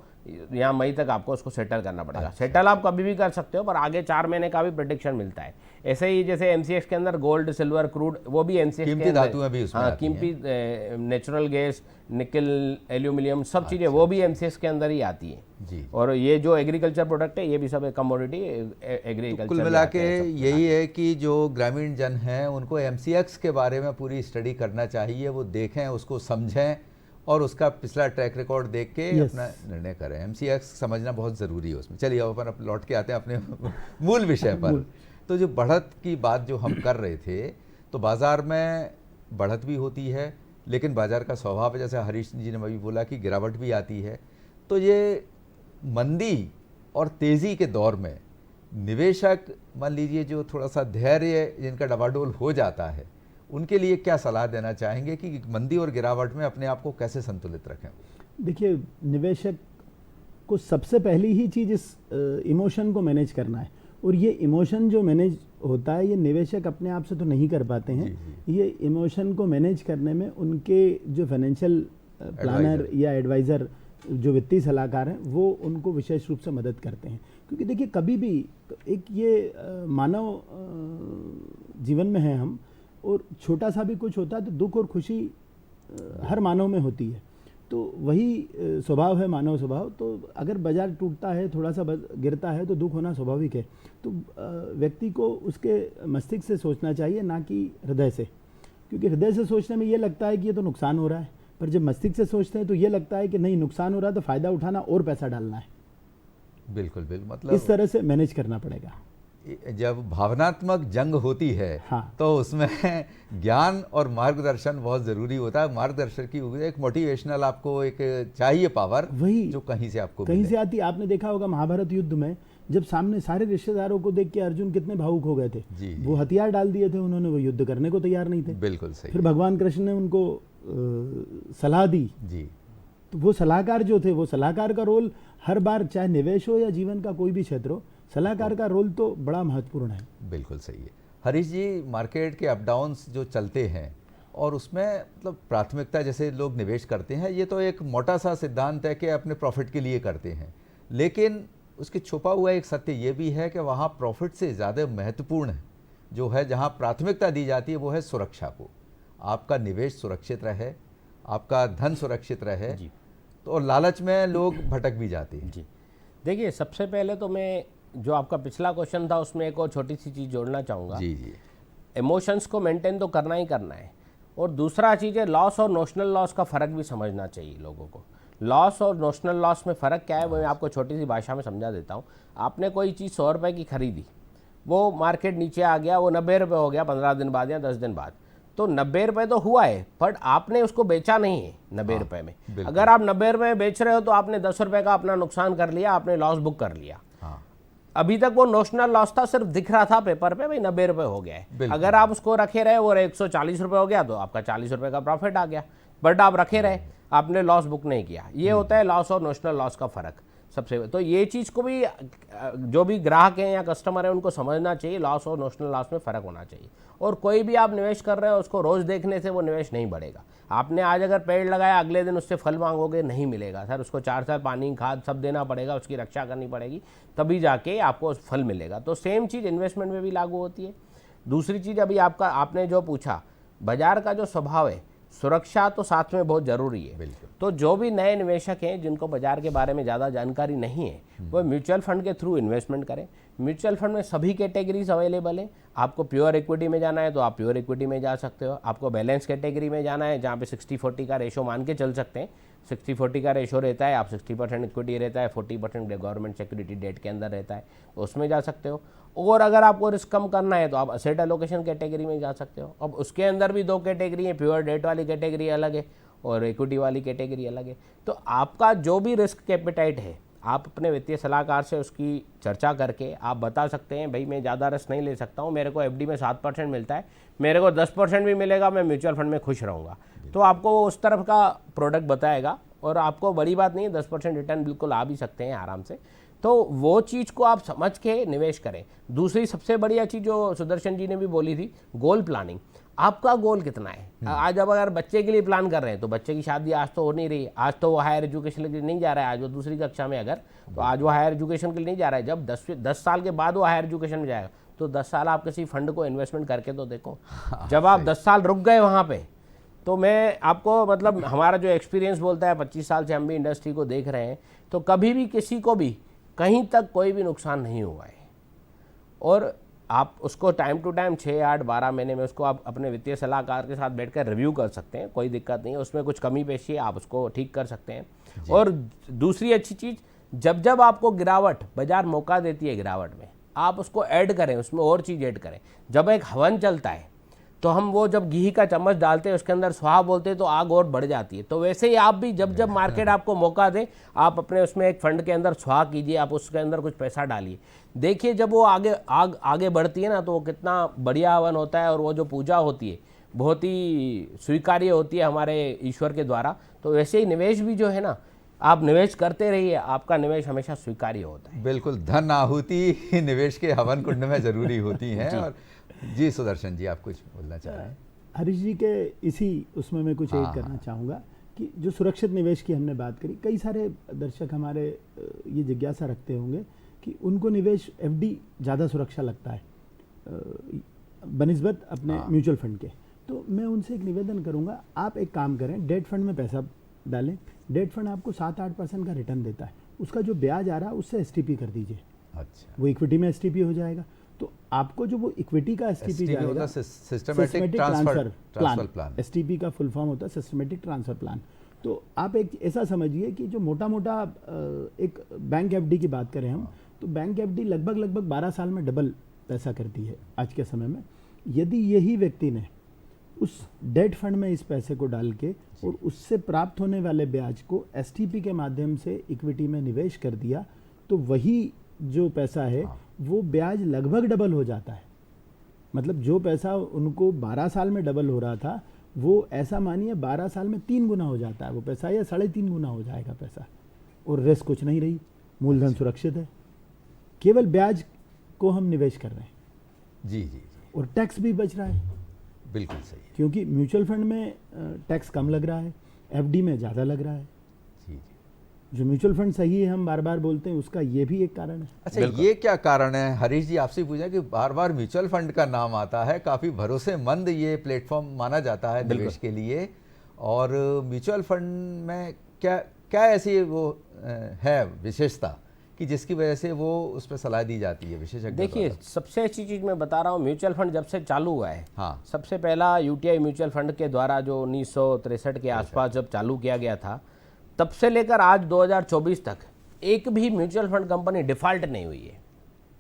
यहाँ मई तक आपको उसको सेटल करना पड़ेगा। सेटल आप कभी भी कर सकते हो, पर आगे 4 महीने का भी प्रोडिक्शन मिलता है। ऐसे ही जैसे MCX के अंदर गोल्ड, सिल्वर, क्रूड, वो भी MCX कीमती के अंदर, धातुएं भी उसमें हाँ, आती हैं। कीमती नेचुरल गैस, निकल, एल्यूमिनियम, सब चीज़ें वो भी MCX के अंदर ही आती है। जी। और ये जो एग्रीकल्चर प्रोडक्ट है, ये भी सब कमोडिटी एग्रीकल्चर। कुल मिला के यही है कि जो ग्रामीण जन हैं उनको MCX के बारे में पूरी स्टडी करना चाहिए, वो देखें, उसको समझें और उसका पिछला ट्रैक रिकॉर्ड देख के अपना निर्णय करें। MCX समझना बहुत ज़रूरी है उसमें। चलिए अब अपन लौट के आते हैं अपने मूल विषय पर। तो जो बढ़त की बात जो हम कर रहे थे, तो बाज़ार में बढ़त भी होती है, लेकिन बाज़ार का स्वभाव है, जैसे हरीश जी ने अभी बोला कि गिरावट भी आती है। तो ये मंदी और तेज़ी के दौर में निवेशक, मान लीजिए जो थोड़ा सा धैर्य जिनका डबाडोल हो जाता है, उनके लिए क्या सलाह देना चाहेंगे कि मंदी और गिरावट में अपने आप को कैसे संतुलित रखें? देखिए, निवेशक को सबसे पहली ही चीज़ इस इमोशन को मैनेज करना है। और ये इमोशन जो मैनेज होता है, ये निवेशक अपने आप से तो नहीं कर पाते हैं। ये इमोशन को मैनेज करने में उनके जो फाइनेंशियल प्लानर या एडवाइज़र, जो वित्तीय सलाहकार हैं, वो उनको विशेष रूप से मदद करते हैं। क्योंकि देखिए, कभी भी एक ये मानव जीवन में है हम, और छोटा सा भी कुछ होता है तो दुख और खुशी हर मानव में होती है। तो वही स्वभाव है, मानव स्वभाव। तो अगर बाजार टूटता है, थोड़ा सा गिरता है, तो दुख होना स्वाभाविक है। तो व्यक्ति को उसके मस्तिष्क से सोचना चाहिए, ना कि हृदय से। क्योंकि हृदय से सोचने में ये लगता है कि ये तो नुकसान हो रहा है, पर जब मस्तिष्क से सोचते हैं तो ये लगता है कि नहीं, नुकसान हो रहा है तो फ़ायदा उठाना और पैसा डालना है। बिल्कुल बिल्कुल, मतलब इस तरह से मैनेज करना पड़ेगा। जब भावनात्मक जंग होती है, हाँ। तो उसमें ज्ञान और मार्गदर्शन बहुत ज़रूरी होता है। मार्गदर्शन की एक मोटिवेशनल आपको एक चाहिए पावर, वही जो कहीं से आपको कहीं मिले। से आती। आपने देखा होगा महाभारत युद्ध में, जब सामने सारे रिश्तेदारों को देख के अर्जुन कितने भावुक हो गए थे। जी, जी। वो हथियार डाल दिए थे उन्होंने, वो युद्ध करने को तैयार नहीं थे। बिल्कुल सही। फिर भगवान कृष्ण ने उनको सलाह दी, जी। तो वो सलाहकार जो थे, वो सलाहकार का रोल हर बार, चाहे निवेश हो या जीवन का कोई भी क्षेत्र हो, सलाहकार का रोल तो बड़ा महत्वपूर्ण है। बिल्कुल सही है। हरीश जी, मार्केट के अप डाउन्स जो चलते हैं और उसमें मतलब प्राथमिकता जैसे लोग निवेश करते हैं, ये तो एक मोटा सा सिद्धांत है कि अपने प्रॉफिट के लिए करते हैं, लेकिन उसके छुपा हुआ एक सत्य ये भी है कि वहाँ प्रॉफिट से ज़्यादा महत्वपूर्ण है जो है, जहाँ प्राथमिकता दी जाती है वो है सुरक्षा को। आपका निवेश सुरक्षित रहे, आपका धन सुरक्षित रहे जी। तो और लालच में लोग भटक भी जाते हैं। जी, देखिए सबसे पहले तो मैं जो आपका पिछला क्वेश्चन था उसमें एक और छोटी सी चीज़ जोड़ना चाहूँगा। जी जी, इमोशंस को मेंटेन तो करना ही करना है, और दूसरा चीज़ है लॉस और नोशनल लॉस का फ़र्क भी समझना चाहिए लोगों को। लॉस और नोशनल लॉस में फ़र्क क्या है वो मैं आपको छोटी सी भाषा में समझा देता हूँ। आपने कोई चीज़ 100 रुपये की खरीदी, वो मार्केट नीचे आ गया, वो 90 रुपये हो गया 15 दिन बाद या 10 दिन बाद, तो 90 रुपये तो हुआ है, बट आपने उसको बेचा नहीं है 90 रुपये में। अगर आप 90 रुपये में बेच रहे हो तो आपने 10 रुपये का अपना नुकसान कर लिया, आपने लॉस बुक कर लिया। अभी तक वो नोशनल लॉस था, सिर्फ दिख रहा था पेपर पे भाई 90 रुपये हो गया है। अगर आप उसको रखे रहे और 140 रुपये हो गया तो आपका 40 रुपये का प्रॉफिट आ गया, बट आप रखे रहे, आपने लॉस बुक नहीं किया। ये होता है लॉस और नोशनल लॉस का फ़र्क। सबसे तो ये चीज़ को भी जो भी ग्राहक हैं या कस्टमर हैं उनको समझना चाहिए, लॉस और नोशनल लॉस में फ़र्क होना चाहिए। और कोई भी आप निवेश कर रहे हो उसको रोज़ देखने से वो निवेश नहीं बढ़ेगा। आपने आज अगर पेड़ लगाया, अगले दिन उससे फल मांगोगे, नहीं मिलेगा सर। उसको 4 साल पानी खाद सब देना पड़ेगा, उसकी रक्षा करनी पड़ेगी, तभी जाके आपको फल मिलेगा। तो सेम चीज़ इन्वेस्टमेंट में भी लागू होती है। दूसरी चीज़ अभी आपने जो पूछा, बाजार का जो स्वभाव है, सुरक्षा तो साथ में बहुत ज़रूरी है। तो जो भी नए निवेशक हैं जिनको बाजार के बारे में ज़्यादा जानकारी नहीं है, वो म्यूचुअल फंड के थ्रू इन्वेस्टमेंट करें। म्यूचुअल फंड में सभी कैटेगरीज अवेलेबल है। आपको प्योर इक्विटी में जाना है तो आप प्योर इक्विटी में जा सकते हो। आपको बैलेंस कैटेगरी में जाना है जहाँ पे 60-40 का रेशो मान के चल सकते हैं। 60-40 का रेशो रहता है, आप 60% इक्विटी रहता है, 40% गवर्नमेंट सिक्योरिटी डेट के अंदर रहता है, तो उसमें जा सकते हो। और अगर आपको रिस्क कम करना है तो आप असेट एलोकेशन कैटेगरी में जा सकते हो। अब उसके अंदर भी 2 कैटेगरी है, प्योर डेट वाली कैटेगरी अलग है और इक्विटी वाली कैटेगरी अलग है। तो आपका जो भी रिस्क कैपिटाइट है, आप अपने वित्तीय सलाहकार से उसकी चर्चा करके आप बता सकते हैं, भाई मैं ज़्यादा रिस्क नहीं ले सकता हूँ, मेरे को एफडी में 7% मिलता है, मेरे को 10% भी मिलेगा, मैं म्यूचुअल फंड में खुश रहूँगा। तो आपको वो उस तरफ का प्रोडक्ट बताएगा और आपको बड़ी बात नहीं है, 10% रिटर्न बिल्कुल आ भी सकते हैं आराम से। तो वो चीज़ को आप समझ के निवेश करें। दूसरी सबसे बढ़िया चीज़ जो सुदर्शन जी ने भी बोली थी, गोल प्लानिंग। आपका गोल कितना है? आज अब अगर बच्चे के लिए प्लान कर रहे हैं तो बच्चे की शादी आज तो हो नहीं रही, आज तो वो हायर एजुकेशन के लिए नहीं जा रहा है, आज वो दूसरी कक्षा में अगर, तो आज वो हायर एजुकेशन के लिए नहीं जा रहा है। जब 10 साल के बाद वो हायर एजुकेशन में जाएगा तो 10 साल आप किसी फंड को इन्वेस्टमेंट करके तो देखो। जब आप 10 साल रुक गए वहाँ पे, तो मैं आपको मतलब हमारा जो एक्सपीरियंस बोलता है, 25 साल से हम भी इंडस्ट्री को देख रहे हैं, तो कभी भी किसी को भी कहीं तक कोई भी नुकसान नहीं हुआ है। और आप उसको टाइम टू टाइम 6, 8, 12 महीने में उसको आप अपने वित्तीय सलाहकार के साथ बैठकर रिव्यू कर सकते हैं, कोई दिक्कत नहीं है। उसमें कुछ कमी पेशी है, आप उसको ठीक कर सकते हैं। और दूसरी अच्छी चीज़, जब जब आपको गिरावट, बाजार मौका देती है गिरावट में, आप उसको ऐड करें, उसमें और चीज़ ऐड करें। जब एक हवन चलता है तो हम वो जब घी का चम्मच डालते हैं उसके अंदर स्वाहा बोलते हैं तो आग और बढ़ जाती है। तो वैसे ही आप भी जब जब मार्केट आपको मौका दे, आप अपने उसमें एक फंड के अंदर स्वाहा कीजिए, आप उसके अंदर कुछ पैसा डालिए। देखिए जब वो आगे बढ़ती है ना, तो वो कितना बढ़िया हवन होता है और वो जो पूजा होती है बहुत ही स्वीकार्य होती है हमारे ईश्वर के द्वारा। तो वैसे ही निवेश भी जो है ना, आप निवेश करते रहिए, आपका निवेश हमेशा स्वीकार्य होता है। बिल्कुल, धन आहुति निवेश के हवन कुंड में जरूरी होती है। और जी सुदर्शन जी, आप कुछ बोलना चाह रहे हैं? हरीश जी के इसी उसमें मैं कुछ ऐड करना चाहूँगा कि जो सुरक्षित निवेश की हमने बात करी, कई सारे दर्शक हमारे ये जिज्ञासा रखते होंगे कि उनको निवेश एफडी ज़्यादा सुरक्षा लगता है बनिस्बत अपने म्यूचुअल फंड के। तो मैं उनसे एक निवेदन करूँगा, आप एक काम करें, डेट फंड में पैसा डालें। डेट फंड आपको 7-8% का रिटर्न देता है, उसका जो ब्याज आ रहा है उससे एसटीपी कर दीजिए। अच्छा, वो इक्विटी में एसटीपी हो जाएगा। तो आपको जो वो इक्विटी का एसटीपी जाएगा, सिस्टमेटिक ट्रांसफर प्लान। एसटीपी का फुल फॉर्म होता है सिस्टमेटिक ट्रांसफर प्लान। तो आप एक ऐसा समझिए कि जो मोटा मोटा एक बैंक एफडी की बात करें हम, तो बैंक एफडी लगभग 12 साल में डबल पैसा करती है आज के समय में। यदि यही व्यक्ति ने उस डेट फंड में इस पैसे को डाल के और उससे प्राप्त होने वाले ब्याज को एसटीपी के माध्यम से इक्विटी में निवेश कर दिया, तो वही जो पैसा है वो ब्याज लगभग डबल हो जाता है। मतलब जो पैसा उनको 12 साल में डबल हो रहा था, वो ऐसा मानिए 12 साल में 3 गुना हो जाता है वो पैसा, या 3.5 गुना हो जाएगा पैसा, और रिस्क कुछ नहीं रही, मूलधन सुरक्षित है, केवल ब्याज को हम निवेश कर रहे हैं जी जी जी, और टैक्स भी बच रहा है, बिल्कुल सही है। क्योंकि म्यूचुअल फंड में टैक्स कम लग रहा है, एफडी में ज़्यादा लग रहा है। जी जी। जो म्यूचुअल फंड सही है हम बार बार बोलते हैं, उसका ये भी एक कारण है। अच्छा, ये क्या कारण है हरीश जी, आपसे पूछा कि बार बार म्यूचुअल फंड का नाम आता है, काफ़ी भरोसेमंद ये प्लेटफॉर्म माना जाता है निवेश के लिए, और म्यूचुअल फंड में क्या क्या ऐसी वो है विशेषता कि जिसकी वजह से वो उस पर सलाह दी जाती है विशेषज्ञ? देखिए, सबसे अच्छी चीज़ मैं बता रहा हूँ, म्यूचुअल फंड जब से चालू हुआ है, हाँ, सबसे पहला यूटीआई म्यूचुअल फंड के द्वारा जो 1963 के आसपास जब चालू किया गया था, तब से लेकर आज 2024 तक एक भी म्यूचुअल फंड कंपनी डिफ़ॉल्ट नहीं हुई है।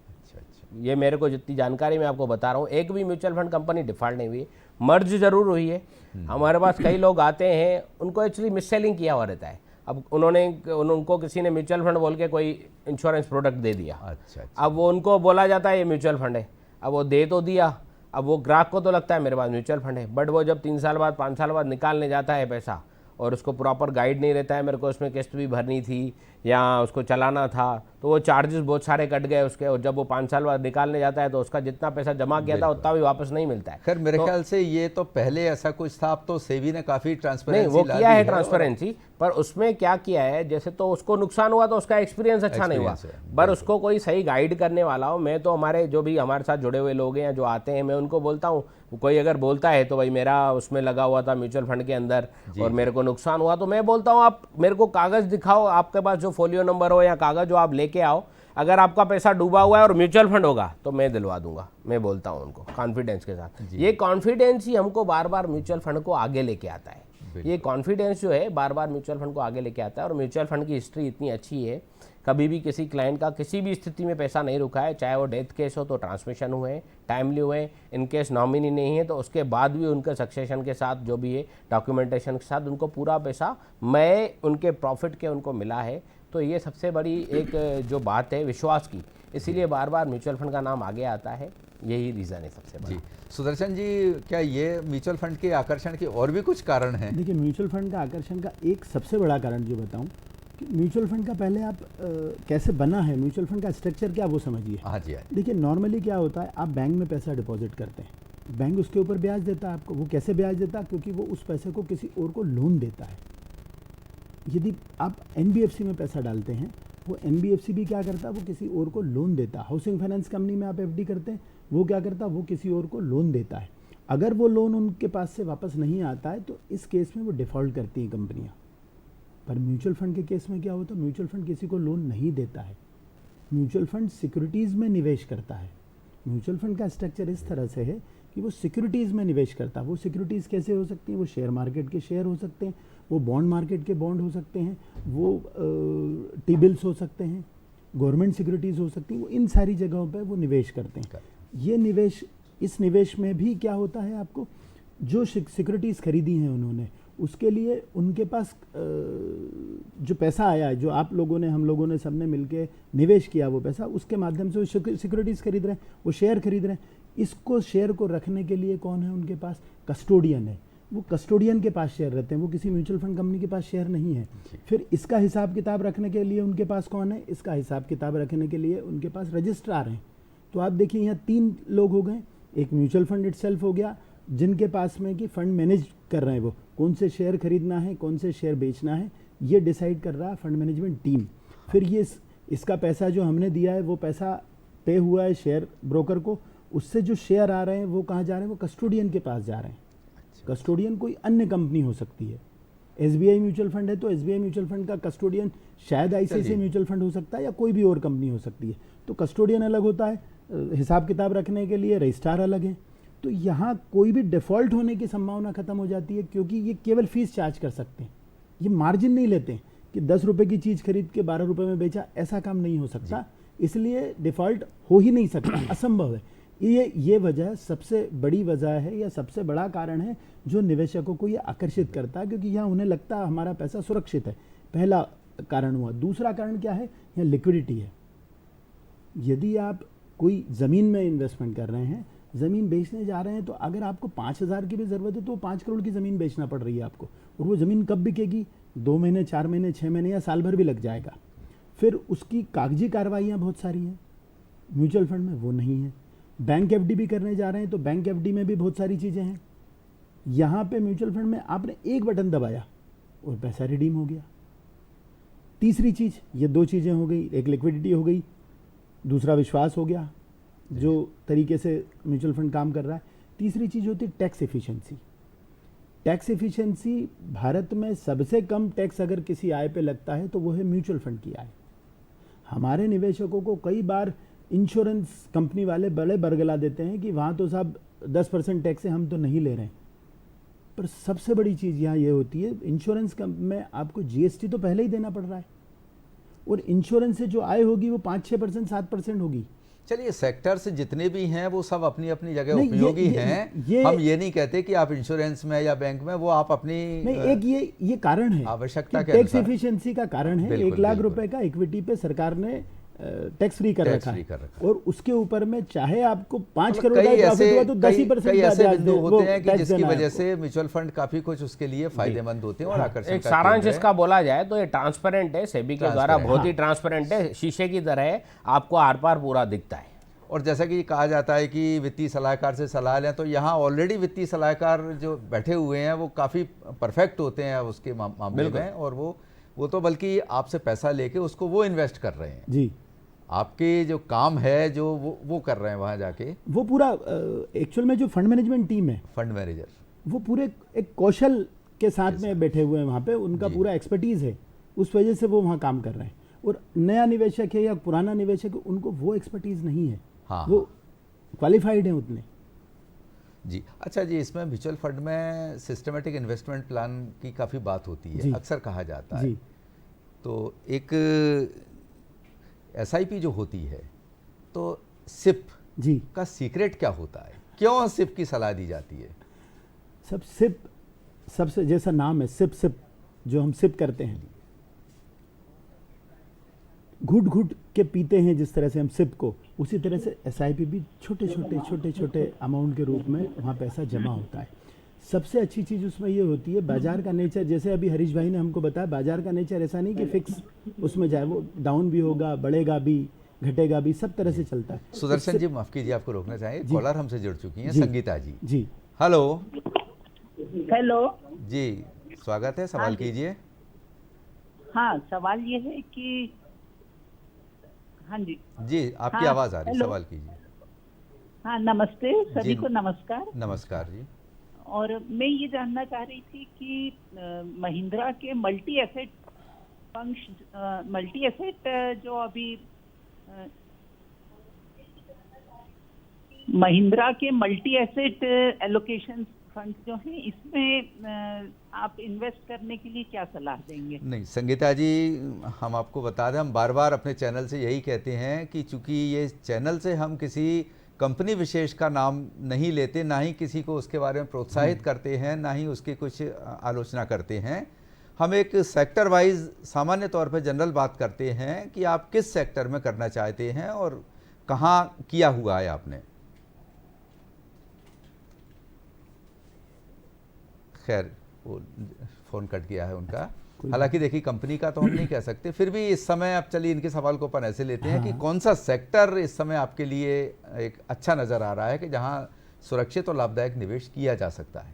अच्छा अच्छा, ये मेरे को जितनी जानकारी मैं आपको बता रहा हूँ, एक भी म्यूचुअल फंड कंपनी डिफ़ॉल्ट नहीं हुई है। मर्ज जरूर हुई है। हमारे पास कई लोग आते हैं, उनको एक्चुअली मिस सेलिंग किया हुआ रहता है। अब उनको किसी ने म्यूचुअल फंड बोल के कोई इंश्योरेंस प्रोडक्ट दे दिया, अच्छा अच्छा, अब वो उनको बोला जाता है ये म्यूचुअल फंड है, अब वो दे तो दिया, अब वो ग्राहक को तो लगता है मेरे पास म्यूचुअल फंड है, बट वो जब 3 साल बाद 5 साल बाद निकालने जाता है पैसा, और उसको प्रॉपर गाइड नहीं रहता है, मेरे को उसमें किस्त भी भरनी थी या उसको चलाना था, तो वो चार्जेस बहुत सारे कट गए उसके, और जब वो 5 साल बाद निकालने जाता है तो उसका जितना पैसा जमा किया था उतना भी वापस नहीं मिलता है। खैर मेरे ख्याल से ये तो पहले ऐसा कुछ था, अब तो सेबी ने काफ़ी नहीं, ट्रांसपेरेंसी वो ला किया दी है ट्रांसपेरेंसी, पर उसमें क्या किया है, जैसे तो उसको नुकसान हुआ तो उसका एक्सपीरियंस अच्छा नहीं हुआ, Experience है, पर उसको कोई सही गाइड करने वाला हो। मैं तो हमारे जो भी हमारे साथ जुड़े हुए लोग हैं या जो आते हैं, मैं उनको बोलता हूँ, कोई अगर बोलता है तो भाई मेरा उसमें लगा हुआ था म्यूचुअल फंड के अंदर और मेरे को नुकसान हुआ, तो मैं बोलता हूँ आप मेरे को कागज़ दिखाओ, आपके पास जो फोलियो नंबर हो या कागज़ जो आप लेके आओ, अगर आपका पैसा डूबा हुआ है और म्यूचुअल फंड होगा तो मैं दिलवा दूंगा। मैं बोलता हूं उनको कॉन्फिडेंस के साथ। ये कॉन्फिडेंस ही हमको बार बार म्यूचुअल फंड को आगे लेके आता है। ये कॉन्फिडेंस जो है बार बार म्यूचुअल फंड को आगे लेके आता है। और म्यूचुअल फंड की हिस्ट्री इतनी अच्छी है, कभी भी किसी क्लाइंट का किसी भी स्थिति में पैसा नहीं रुका है, चाहे वो डेथ केस हो तो ट्रांसमिशन हुए, टाइमली हुए, इन केस नॉमिनी नहीं है तो उसके बाद भी उनके सक्सेशन के साथ जो भी है डॉक्यूमेंटेशन के साथ उनको पूरा पैसा मैं उनके प्रॉफिट के उनको मिला है। तो ये सबसे बड़ी एक जो बात है विश्वास की, इसीलिए बार बार म्यूचुअल फंड का नाम आगे आता है, यही रीज़न है सबसे बड़ा। जी सुदर्शन जी, क्या ये म्यूचुअल फंड के आकर्षण के और भी कुछ कारण हैं? देखिए, म्यूचुअल फंड का आकर्षण का एक सबसे बड़ा कारण जो बताऊं कि म्यूचुअल फंड का पहले आप कैसे बना है, म्यूचुअल फंड का स्ट्रक्चर क्या वो समझिए। हाँ जी, हाँ। देखिए, नॉर्मली क्या होता है, आप बैंक में पैसा डिपॉजिट करते हैं, बैंक उसके ऊपर ब्याज देता है आपको। वो कैसे ब्याज देता है? क्योंकि वो उस पैसे को किसी और को लोन देता है। यदि आप एनबीएफसी में पैसा डालते हैं, वो एनबीएफसी भी क्या करता है, वो किसी और को लोन देता है। हाउसिंग फाइनेंस कंपनी में आप एफडी करते हैं, वो क्या करता है, वो किसी और को लोन देता है। अगर वो लोन उनके पास से वापस नहीं आता है तो इस केस में वो डिफ़ॉल्ट करती हैं कंपनियां। पर म्यूचुअल फंड के केस में क्या होता है, म्यूचुअल फंड किसी को लोन नहीं देता है, म्यूचुअल फंड सिक्योरिटीज़ में निवेश करता है। म्यूचुअल फंड का स्ट्रक्चर इस तरह से है कि वो सिक्योरिटीज़ में निवेश करता है। वो सिक्योरिटीज़ कैसे हो सकती हैं? वो शेयर मार्केट के शेयर हो सकते हैं, वो बॉन्ड मार्केट के बॉन्ड हो सकते हैं, वो टी बिल्स हो सकते हैं, गवर्नमेंट सिक्योरिटीज़ हो सकती हैं। वो इन सारी जगहों पर वो निवेश करते हैं। ये निवेश, इस निवेश में भी क्या होता है, आपको जो सिक्योरिटीज़ खरीदी हैं उन्होंने, उसके लिए उनके पास जो पैसा आया है, जो आप लोगों ने, हम लोगों ने, सबने मिलके निवेश किया, वो पैसा उसके माध्यम से वो सिक्योरिटीज़ खरीद रहे हैं, वो शेयर खरीद रहे हैं। इसको शेयर को रखने के लिए कौन है उनके पास? कस्टोडियन है। वो कस्टोडियन के पास शेयर रहते हैं, वो किसी म्यूचुअल फंड कंपनी के पास शेयर नहीं है। फिर इसका हिसाब किताब रखने के लिए उनके पास कौन है? इसका हिसाब किताब रखने के लिए उनके पास रजिस्ट्रार हैं। तो आप देखिए, यहाँ 3 लोग हो गए। एक म्यूचुअल फंड इटसेल्फ हो गया, जिनके पास में कि फंड मैनेज कर रहे हैं, वो कौन से शेयर खरीदना है, कौन से शेयर बेचना है, ये डिसाइड कर रहा है फंड मैनेजमेंट टीम। फिर ये इसका पैसा जो हमने दिया है, वो पैसा पे हुआ है शेयर ब्रोकर को, उससे जो शेयर आ रहे हैं वो कहाँ जा रहे हैं? वो कस्टोडियन के पास जा रहे हैं। कस्टोडियन कोई अन्य कंपनी हो सकती है। एसबीआई म्यूचुअल फंड है तो एसबीआई म्यूचुअल फंड का कस्टोडियन शायद आईसीआईसीआई म्यूचुअल फंड हो सकता है, या कोई भी और कंपनी हो सकती है। तो कस्टोडियन अलग होता है, हिसाब किताब रखने के लिए रजिस्ट्रार अलग है। तो यहाँ कोई भी डिफ़ॉल्ट होने की संभावना खत्म हो जाती है, क्योंकि ये केवल फीस चार्ज कर सकते हैं, ये मार्जिन नहीं लेते हैं कि 10 रुपये की चीज़ खरीद के 12 रुपये में बेचा, ऐसा काम नहीं हो सकता। इसलिए डिफ़ॉल्ट हो ही नहीं सकता, असंभव है। ये वजह, सबसे बड़ी वजह है या सबसे बड़ा कारण है जो निवेशकों को ये आकर्षित करता है, क्योंकि यहाँ उन्हें लगता है हमारा पैसा सुरक्षित है। पहला कारण हुआ। दूसरा कारण क्या है? यहाँ लिक्विडिटी है। यदि आप कोई ज़मीन में इन्वेस्टमेंट कर रहे हैं, ज़मीन बेचने जा रहे हैं तो अगर आपको 5,000 की भी ज़रूरत है तो 5 करोड़ की ज़मीन बेचना पड़ रही है आपको, और वो ज़मीन कब बिकेगी? 2 महीने, 4 महीने, 6 महीने या साल भर भी लग जाएगा। फिर उसकी कागजी कार्रवाइयाँ बहुत सारी हैं, म्यूचुअल फंड में वो नहीं है। बैंक एफडी भी करने जा रहे हैं तो बैंक एफडी में भी बहुत सारी चीज़ें हैं। यहाँ पे म्यूचुअल फंड में आपने एक बटन दबाया और पैसा रिडीम हो गया। तीसरी चीज़, ये 2 चीज़ें हो गई, एक लिक्विडिटी हो गई, दूसरा विश्वास हो गया जो तरीके से म्यूचुअल फंड काम कर रहा है। तीसरी चीज़ होती है tax efficiency. Tax efficiency Bharat में सबसे कम टैक्स अगर किसी आय पे लगता है तो वो है म्यूचुअल फंड की आय। हमारे निवेशकों को कई बार इंश्योरेंस कंपनी वाले बड़े बरगला देते हैं कि वहाँ तो साहब 10% टैक्स है, हम तो नहीं ले रहे हैं। पर सबसे बड़ी चीज़ यहाँ ये होती है, इंश्योरेंस में आपको जीएसटी तो पहले ही देना पड़ रहा है, और इंश्योरेंस से जो आय होगी वो 5-6%, 7% होगी। चलिए, सेक्टर्स जितने भी हैं वो सब अपनी अपनी जगह नहीं, उपयोगी हैं। हम ये नहीं कहते कि आप इंश्योरेंस में या बैंक में, वो आप अपनी नहीं, एक ये कारण है, आवश्यकता के टैक्स अनुसार। एफिशिएंसी का कारण है। बिल्कुल, 1 लाख बिल्कुल। रुपए का इक्विटी पे सरकार ने टैक्स फ्री कर टैक्स रखा फ्री है, कर रखा और उसके ऊपर में चाहे आपको 5 मतलब करोड़ का कई प्रॉफिट हुआ तो 10% कई का ऐसे ब्याज बिंदु दे, होते वो हैं कि टैक्स जिसकी देना है वजह आपको। से म्यूचुअल फंड काफी कुछ उसके लिए फायदेमंद होते हैं और आकर्षण एक का सारांश केंद्र है। इसका बोला जाए तो ये ट्रांसपेरेंट है, सेबी के द्वारा बहुत ही ट्रांसपेरेंट है, शीशे की तरह है, आपको आर पार पूरा दिखता है। और जैसा कि कहा जाता है कि वित्तीय सलाहकार से सलाह लें, तो यहाँ ऑलरेडी वित्तीय सलाहकार जो बैठे हुए हैं वो काफ़ी परफेक्ट होते हैं उसके मामले में, और वो तो बल्कि आपसे पैसा लेके उसको वो इन्वेस्ट कर रहे हैं। जी, आपके जो काम है जो वो कर रहे हैं वहाँ जाके, वो पूरा एक्चुअल में जो फंड मैनेजमेंट टीम है फंड मैनेजर। वो पूरे एक कौशल के साथ में बैठे हुए हैं वहाँ पे, उनका पूरा एक्सपर्टीज है, उस वजह से वो वहाँ काम कर रहे हैं। और नया निवेशक है या पुराना निवेशक है, उनको वो एक्सपर्टीज नहीं है। हाँ, वो क्वालिफाइड हैं उतने। जी। अच्छा जी, इसमें म्यूचुअल फंड में सिस्टमेटिक इन्वेस्टमेंट प्लान की काफ़ी बात होती है, जी। अक्सर कहा जाता है। जी, तो एक एसआईपी जो होती है, तो सिप जी, का सीक्रेट क्या होता है? क्यों सिप की सलाह दी जाती है? सब सिप, सबसे जैसा नाम है सिप, जो हम सिप करते हैं, घुट घुट के पीते हैं जिस तरह से हम सिप को, उसी तरह से एसआईपी भी छोटे छोटे अमाउंट के रूप में वहाँ पैसा जमा होता है। सबसे अच्छी चीज़ उसमें ये होती है, बाजार का नेचर, जैसे अभी हरीश भाई ने हमको बताया, बाजार का नेचर ऐसा नहीं कि फिक्स उसमें जाए, वो डाउन भी होगा, बढ़ेगा भी, घटेगा भी, सब तरह से चलता है। सुदर्शन जी, माफ कीजिए, आपको रोकना चाहेंगे, कॉलर हमसे जुड़ चुकी हैं, जी। संगीता जी। जी, हेलो हेलो। जी, स्वागत है, सवाल हाँ जी। कीजिए। हाँ, सवाल ये है कि हाँ जी, जी, आपकी हाँ, आवाज़ आ रही है, हेलो। सवाल कीजिए। हाँ नमस्ते, सभी जी। को नमस्कार। नमस्कार जी। और मैं ये जानना चाह रही थी कि महिंद्रा के multi asset fund, multi asset जो अभी महिंद्रा के मल्टी एसेट एलोकेशन फंड जो हैं, इसमें आप इन्वेस्ट करने के लिए क्या सलाह देंगे? नहीं संगीता जी, हम आपको बता दें, हम बार बार अपने चैनल से यही कहते हैं कि चूंकि ये चैनल से हम किसी कंपनी विशेष का नाम नहीं लेते, ना ही किसी को उसके बारे में प्रोत्साहित करते हैं, ना ही उसकी कुछ आलोचना करते हैं। हम एक सेक्टर वाइज सामान्य तौर पर जनरल बात करते हैं कि आप किस सेक्टर में करना चाहते हैं और कहाँ किया हुआ है आपने। खैर, वो फ़ोन कट गया है उनका। हालांकि देखिए, कंपनी का तो हम नहीं कह सकते, फिर भी इस समय आप चलिए इनके सवाल को अपन ऐसे लेते हैं कि कौन सा सेक्टर इस समय आपके लिए एक अच्छा नज़र आ रहा है कि जहां सुरक्षित और लाभदायक निवेश किया जा सकता है?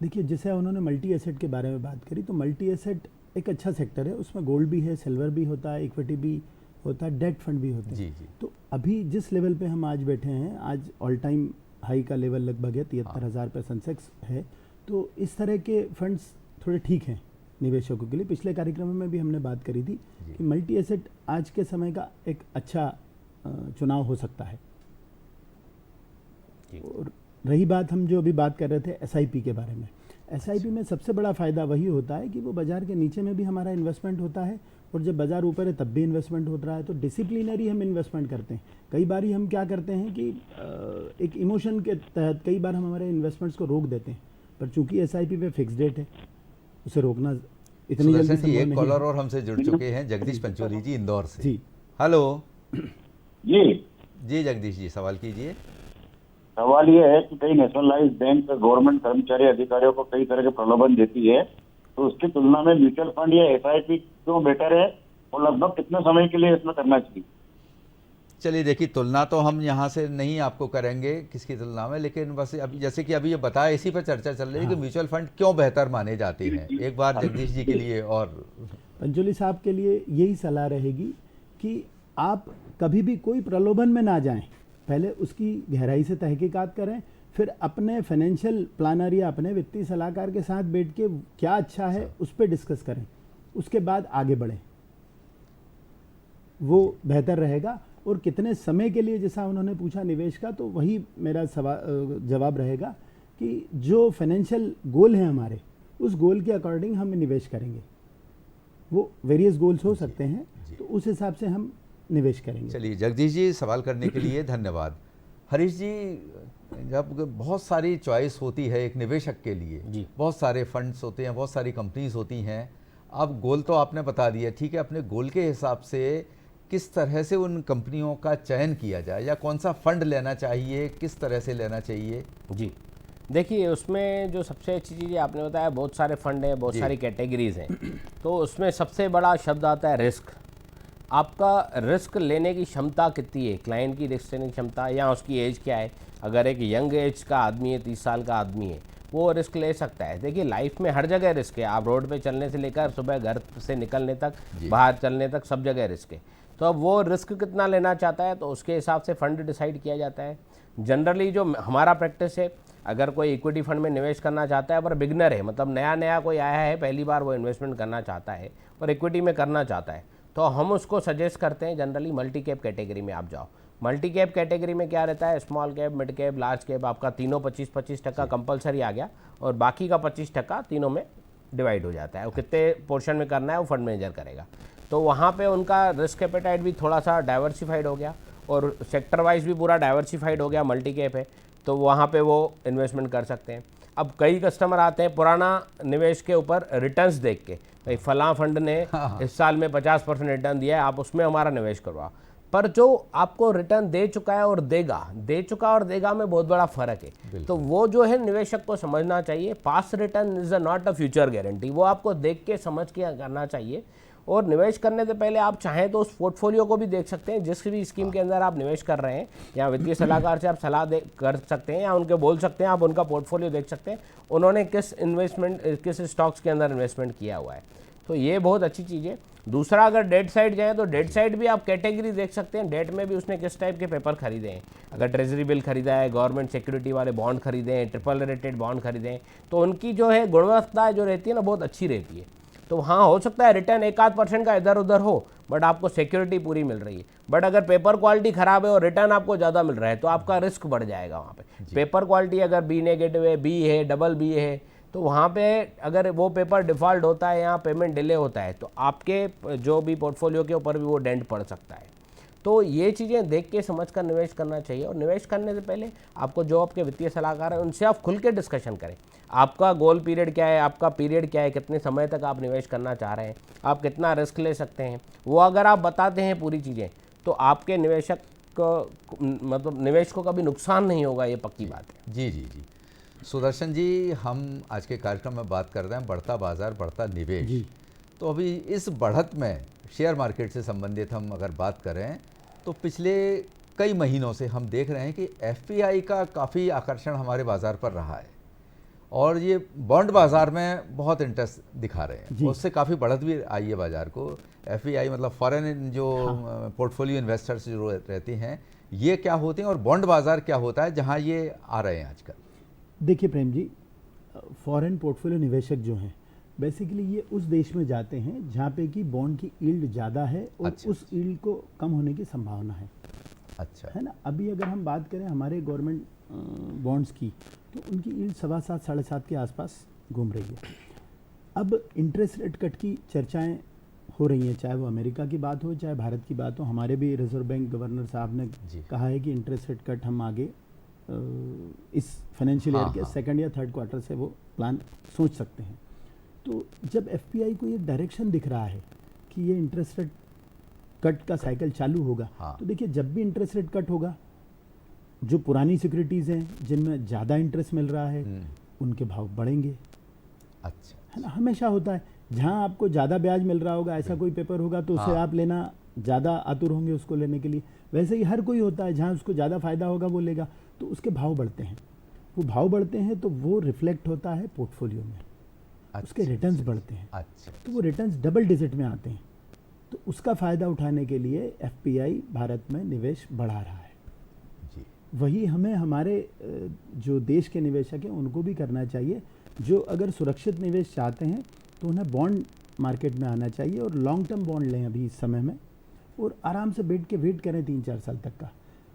देखिए, जैसे उन्होंने मल्टी एसेट के बारे में बात करी, तो मल्टी एसेट एक अच्छा सेक्टर है, उसमें गोल्ड भी है, सिल्वर भी होता है, इक्विटी भी होता है, डेट फंड भी होते हैं। जी जी। तो अभी जिस लेवल पे हम आज बैठे हैं, आज ऑल टाइम हाई का लेवल लगभग है, 73,000 पे सेंसेक्स है। तो इस तरह के फंड्स थोड़े ठीक हैं निवेशकों के लिए। पिछले कार्यक्रम में भी हमने बात करी थी कि मल्टी एसेट आज के समय का एक अच्छा चुनाव हो सकता है। और रही बात, हम जो अभी बात कर रहे थे एसआईपी के बारे में, एसआईपी में सबसे बड़ा फ़ायदा वही होता है कि वो बाज़ार के नीचे में भी हमारा इन्वेस्टमेंट होता है, और जब बाज़ार ऊपर है तब भी इन्वेस्टमेंट हो रहा है। तो डिसिप्लिनरी हम इन्वेस्टमेंट करते हैं। कई बार हम क्या करते हैं कि एक इमोशन के तहत कई बार हम हमारे इन्वेस्टमेंट्स को रोक देते हैं, पर चूंकि एसआईपी पे फिक्स डेट है, उसे रोकना इतनी जल्दी सुदर्शन जी, संभव एक नहीं कॉलर है। और हमसे जुड़ चुके हैं, जगदीश पंचोली जी, इंदौर से। जी, हेलो जी जी, जगदीश जी, सवाल कीजिए। सवाल ये है कि कई नेशनलाइज बैंक गवर्नमेंट कर्मचारी अधिकारियों को कई तरह के प्रलोभन देती है, तो उसकी तुलना में म्यूचुअल फंड या एसआईपी क्यों बेटर है और लगभग कितने समय के लिए इसमें करना चाहिए? चलिए देखिए, तुलना तो हम यहाँ से नहीं आपको करेंगे किसकी तुलना में, लेकिन बस अभी जैसे कि अभी ये बताया, इसी पर चर्चा चल रही है कि म्यूचुअल फंड क्यों बेहतर माने जाते हैं। एक बार जगदीश जी के लिए और पंचोली साहब के लिए यही सलाह रहेगी कि आप कभी भी कोई प्रलोभन में ना जाएं, पहले उसकी गहराई से तहकीकात करें, फिर अपने फाइनेंशियल प्लानर या अपने वित्तीय सलाहकार के साथ बैठ के क्या अच्छा है उस पर डिस्कस करें, उसके बाद आगे बढ़ें, वो बेहतर रहेगा। और कितने समय के लिए, जैसा उन्होंने पूछा निवेश का, तो वही मेरा जवाब रहेगा कि जो फाइनेंशियल गोल है हमारे, उस गोल के अकॉर्डिंग हम निवेश करेंगे। वो वेरियस गोल्स हो सकते हैं, तो उस हिसाब से हम निवेश करेंगे। चलिए जगदीश जी, सवाल करने के लिए धन्यवाद। हरीश जी, जब बहुत सारी चॉइस होती है एक निवेशक के लिए, बहुत सारे फंड्स होते हैं, बहुत सारी कंपनीज होती हैं, अब गोल तो आपने बता दिया, ठीक है, अपने गोल के हिसाब से किस तरह से उन कंपनियों का चयन किया जाए या कौन सा फंड लेना चाहिए, किस तरह से लेना चाहिए? जी देखिए, उसमें जो सबसे अच्छी चीज़ आपने बताया, बहुत सारे फंड हैं, बहुत सारी कैटेगरीज हैं, तो उसमें सबसे बड़ा शब्द आता है रिस्क। आपका रिस्क लेने की क्षमता कितनी है, क्लाइंट की रिस्क लेने की क्षमता, या उसकी एज क्या है। अगर एक यंग एज का आदमी है, 30 साल का आदमी है, वो रिस्क ले सकता है। देखिए, लाइफ में हर जगह रिस्क है, आप रोड पे चलने से लेकर सुबह घर से निकलने तक, बाहर चलने तक, सब जगह रिस्क है। तो अब वो रिस्क कितना लेना चाहता है, तो उसके हिसाब से फंड डिसाइड किया जाता है। जनरली जो हमारा प्रैक्टिस है, अगर कोई इक्विटी फंड में निवेश करना चाहता है पर बिगनर है, मतलब नया नया कोई आया है, पहली बार वो इन्वेस्टमेंट करना चाहता है और इक्विटी में करना चाहता है, तो हम उसको सजेस्ट करते हैं जनरली मल्टी कैप कैटेगरी में आप जाओ। मल्टी कैप कैटेगरी में क्या रहता है, small cap, mid cap, large cap, आपका तीनों 25-25% कंपलसरी आ गया और बाकी का 25% तीनों में डिवाइड हो जाता है। वो कितने पोर्शन में करना है वो फंड मैनेजर करेगा। तो वहाँ पे उनका रिस्क एपेटाइट भी थोड़ा सा डाइवर्सिफाइड हो गया और सेक्टर वाइज भी पूरा डाइवर्सिफाइड हो गया। मल्टी कैप है तो वहाँ पे वो इन्वेस्टमेंट कर सकते हैं। अब कई कस्टमर आते हैं पुराना निवेश के ऊपर रिटर्न्स देख के, भाई फलां फंड ने इस साल में 50% रिटर्न दिया है, आप उसमें हमारा निवेश करवाओ। पर जो आपको रिटर्न दे चुका है और दे चुका और देगा में बहुत बड़ा फर्क है। तो वो जो है निवेशक को समझना चाहिए, past return is not a future guarantee, वो आपको देख के समझ के करना चाहिए। और निवेश करने से पहले आप चाहें तो उस पोर्टफोलियो को भी देख सकते हैं, जिस भी स्कीम के अंदर आप निवेश कर रहे हैं, या वित्तीय सलाहकार से आप सलाह कर सकते हैं, या उनके बोल सकते हैं, आप उनका पोर्टफोलियो देख सकते हैं, उन्होंने किस स्टॉक्स के अंदर इन्वेस्टमेंट किया हुआ है। तो ये बहुत अच्छी चीज़ है। दूसरा, अगर डेट साइड जाएँ तो डेट साइड भी आप कैटेगरी देख सकते हैं, डेट में भी उसने किस टाइप के पेपर खरीदे हैं। अगर ट्रेजरी बिल खरीदा है, गवर्नमेंट सिक्योरिटी वाले बॉन्ड खरीदे हैं, ट्रिपल रेटेड बॉन्ड खरीदे हैं, तो उनकी जो है गुणवत्ता जो रहती है ना, बहुत अच्छी रहती है। तो हाँ, हो सकता है रिटर्न 1-8% का इधर उधर हो, बट आपको सिक्योरिटी पूरी मिल रही है। बट अगर पेपर क्वालिटी खराब है और रिटर्न आपको ज़्यादा मिल रहा है, तो आपका रिस्क बढ़ जाएगा वहाँ पे। पेपर क्वालिटी अगर बी नेगेटिव है, बी है, डबल बी है, तो वहाँ पे अगर वो पेपर डिफ़ॉल्ट होता है या पेमेंट डिले होता है, तो आपके जो भी पोर्टफोलियो के ऊपर भी वो डेंट पड़ सकता है। तो ये चीज़ें देख के समझ कर निवेश करना चाहिए। और निवेश करने से पहले आपको जो आपके वित्तीय सलाहकार हैं, उनसे आप खुल के डिस्कशन करें। आपका गोल पीरियड क्या है, आपका पीरियड क्या है, कितने समय तक आप निवेश करना चाह रहे हैं, आप कितना रिस्क ले सकते हैं, वो अगर आप बताते हैं पूरी चीज़ें, तो आपके निवेशक को मतलब निवेश को कभी नुकसान नहीं होगा, ये पक्की बात है। जी जी जी। सुदर्शन जी, हम आज के कार्यक्रम में बात कर रहे हैं बढ़ता बाजार बढ़ता निवेश जी। तो अभी इस बढ़त में शेयर मार्केट से संबंधित हम अगर बात करें तो पिछले कई महीनों से हम देख रहे हैं कि एफपीआई का काफ़ी आकर्षण हमारे बाज़ार पर रहा है और ये बॉन्ड बाज़ार में बहुत इंटरेस्ट दिखा रहे हैं। उससे काफ़ी बढ़त भी आई है बाज़ार को। एफपीआई मतलब फॉरेन जो पोर्टफोलियो इन्वेस्टर्स जो रहते हैं, ये क्या होते हैं और बॉन्ड बाज़ार क्या होता है जहाँ ये आ रहे हैं आजकल? देखिए प्रेम जी, फॉरेन पोर्टफोलियो निवेशक जो हैं बेसिकली ये उस देश में जाते हैं जहाँ पे कि बॉन्ड की यील्ड ज़्यादा है और उस यील्ड को कम होने की संभावना है। अच्छा, है ना। अभी अगर हम बात करें हमारे गवर्नमेंट बॉन्ड्स की, तो उनकी यील्ड 7.25-7.5 के आसपास घूम रही है। अब इंटरेस्ट रेट कट की चर्चाएं हो रही हैं, चाहे वो अमेरिका की बात हो चाहे भारत की बात हो। हमारे भी रिजर्व बैंक गवर्नर साहब ने कहा है कि इंटरेस्ट रेट कट हम आगे इस फाइनेंशियल ईयर के सेकंड या थर्ड क्वार्टर से वो प्लान सोच सकते हैं। तो जब एफपीआई को ये डायरेक्शन दिख रहा है कि ये इंटरेस्ट रेट कट का साइकिल चालू होगा, तो देखिए जब भी इंटरेस्ट रेट कट होगा जो पुरानी सिक्योरिटीज़ हैं जिनमें ज़्यादा इंटरेस्ट मिल रहा है उनके भाव बढ़ेंगे, अच्छा, है ना। हमेशा होता है, जहाँ आपको ज़्यादा ब्याज मिल रहा होगा ऐसा कोई पेपर होगा तो उसे आप लेना ज़्यादा आतुर होंगे उसको लेने के लिए। वैसे ही हर कोई होता है, जहाँ उसको ज़्यादा फ़ायदा होगा वो लेगा, तो उसके भाव बढ़ते हैं। वो भाव बढ़ते हैं तो वो रिफ्लेक्ट होता है पोर्टफोलियो में, उसके रिटर्न्स बढ़ते हैं, अच्छा, तो वो रिटर्न्स डबल डिजिट में आते हैं। तो उसका फ़ायदा उठाने के लिए एफपीआई भारत में निवेश बढ़ा रहा है। जी, वही हमें हमारे जो देश के निवेशक हैं उनको भी करना चाहिए। जो अगर सुरक्षित निवेश चाहते हैं तो उन्हें बॉन्ड मार्केट में आना चाहिए और लॉन्ग टर्म बॉन्ड लें अभी इस समय में, और आराम से बैठ के वेट करें 3-4 साल तक का,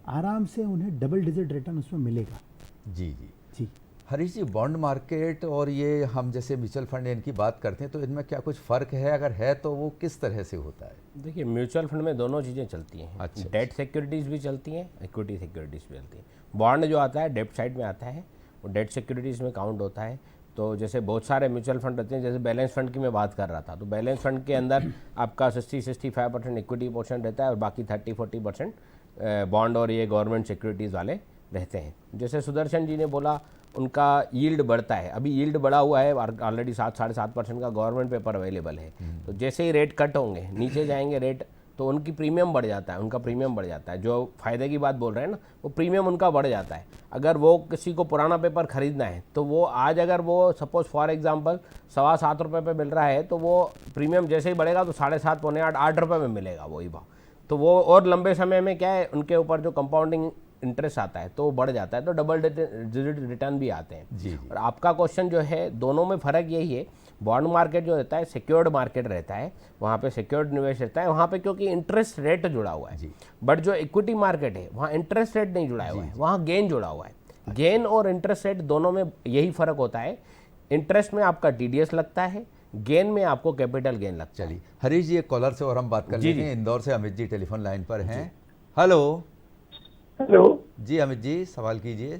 आराम से उन्हें डबल डिजिट रिटर्न उसमें मिलेगा। जी जी जी, हरीश जी, बॉन्ड मार्केट और ये हम जैसे म्यूचुअल फंड इनकी बात करते हैं तो इनमें क्या कुछ फ़र्क है? अगर है तो वो किस तरह से होता है? देखिए, म्यूचुअल फंड में दोनों चीज़ें चलती हैं। अच्छा, डेट सिक्योरिटीज़ भी चलती हैं, इक्विटी सिक्योरिटीज़ भी चलती हैं। बॉन्ड जो आता है डेट साइड में आता है, वो डेट सिक्योरिटीज़ में काउंट होता है। तो जैसे बहुत सारे म्यूचुअल फंड रहते हैं, जैसे बैलेंस फंड की मैं बात कर रहा था, तो बैलेंस फंड के अंदर आपका 60-65% इक्विटी पोर्शन रहता है और बाकी 30-40% बॉन्ड और ये गवर्नमेंट सिक्योरिटीज़ वाले रहते हैं। जैसे सुदर्शन जी ने बोला उनका यील्ड बढ़ता है, अभी यील्ड बढ़ा हुआ है, ऑलरेडी 7-7.5% का गवर्नमेंट पेपर अवेलेबल है। तो जैसे ही रेट कट होंगे, नीचे जाएंगे रेट, तो उनकी प्रीमियम बढ़ जाता है, उनका प्रीमियम बढ़ जाता है। जो फ़ायदे की बात बोल रहे हैं ना, वो प्रीमियम उनका बढ़ जाता है। अगर वो किसी को पुराना पेपर खरीदना है तो वो आज अगर वो सपोज फॉर एग्जांपल 7.25 रुपये पे मिल रहा है, तो वो प्रीमियम जैसे ही बढ़ेगा तो 7.5, 7.25, 8 रुपये में मिलेगा वही भाव। तो वो और लंबे समय में क्या है, उनके ऊपर जो कंपाउंडिंग इंटरेस्ट आता है तो वो बढ़ जाता है, तो डबल डिजिट रिटर्न भी आते हैं। जी, और आपका क्वेश्चन जो है, दोनों में फ़र्क यही है, बॉन्ड मार्केट जो रहता है सिक्योर्ड मार्केट रहता है, वहाँ पे सिक्योर्ड निवेश रहता है, वहाँ पे क्योंकि इंटरेस्ट रेट जुड़ा हुआ है। बट जो इक्विटी मार्केट है वहाँ इंटरेस्ट रेट नहीं जुड़ा हुआ है, वहाँ गेन जुड़ा हुआ है। गेन और इंटरेस्ट रेट दोनों में यही फ़र्क होता है। इंटरेस्ट में आपका टीडीएस लगता है, गेन में आपको कैपिटल गेन लगता है। चलिए हरीश जी, एक कॉलर से और हम बात कर जी, लेते हैं। इंदौर से अमित जी टेलीफोन लाइन पर हैं। हेलो हेलो, जी, अमित जी सवाल कीजिए।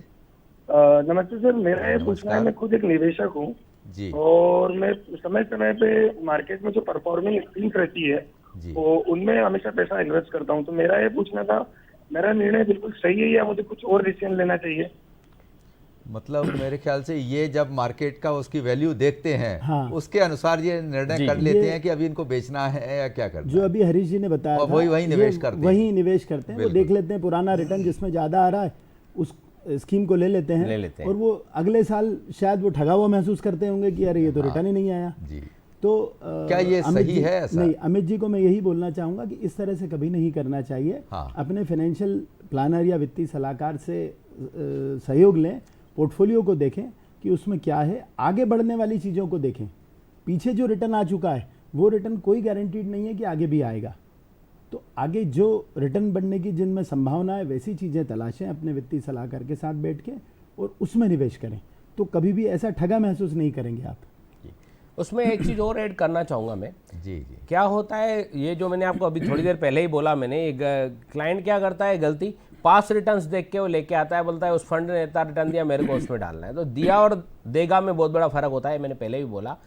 नमस्ते सर। मेरा ये पूछना है, मैं खुद एक निवेशक हूँ जी और मैं समय समय पे मार्केट में जो परफॉर्मिंग स्कीम्स रहती है जी, तो उनमें हमेशा पैसा इन्वेस्ट करता हूँ। तो मेरा ये पूछना था, मेरा निर्णय बिल्कुल सही है या मुझे कुछ और डिसीजन लेना चाहिए? मतलब मेरे ख्याल से ये जब मार्केट का उसकी वैल्यू देखते हैं, हाँ। उसके अनुसार ये निर्णय कर लेते हैं कि अभी इनको बेचना है या क्या करना जो है। अभी हरीश जी ने बताया और था, वही ये निवेश करते हैं। वही निवेश करते हैं। वो बिल्कुल। देख लेते हैं पुराना रिटर्न जिसमें ज़्यादा आ रहा है, उस स्कीम को ले लेते हैं। ले लेते हैं। और वो अगले साल शायद वो ठगा हुआ महसूस करते होंगे कि अरे ये तो रिटर्न ही नहीं आया। जी, तो क्या ये अमित सही जी- है ऐसा? नहीं, अमित जी को मैं यही बोलना चाहूँगा कि इस तरह से कभी नहीं करना चाहिए। हाँ। अपने फाइनेंशियल प्लानर या वित्तीय सलाहकार से सहयोग लें, पोर्टफोलियो को देखें कि उसमें क्या है, आगे बढ़ने वाली चीज़ों को देखें। पीछे जो रिटर्न आ चुका है वो रिटर्न कोई गारंटीड नहीं है कि आगे भी आएगा। तो आगे जो रिटर्न बढ़ने की जिनमें संभावना है वैसी चीज़ें तलाशें अपने वित्तीय सलाहकार के साथ बैठ के और उसमें निवेश करें, तो कभी भी ऐसा ठगा महसूस नहीं करेंगे आप। उसमें एक चीज़ और ऐड करना चाहूँगा मैं। जी जी, क्या होता है, ये जो मैंने आपको अभी थोड़ी देर पहले ही बोला मैंने, एक क्लाइंट क्या करता है गलती, पास रिटर्न्स देख के वो लेके आता है, बोलता है उस फंड ने इतना रिटर्न दिया, मेरे को उसमें डालना है। तो दिया और देगा में बहुत बड़ा फर्क होता है, मैंने पहले भी बोला।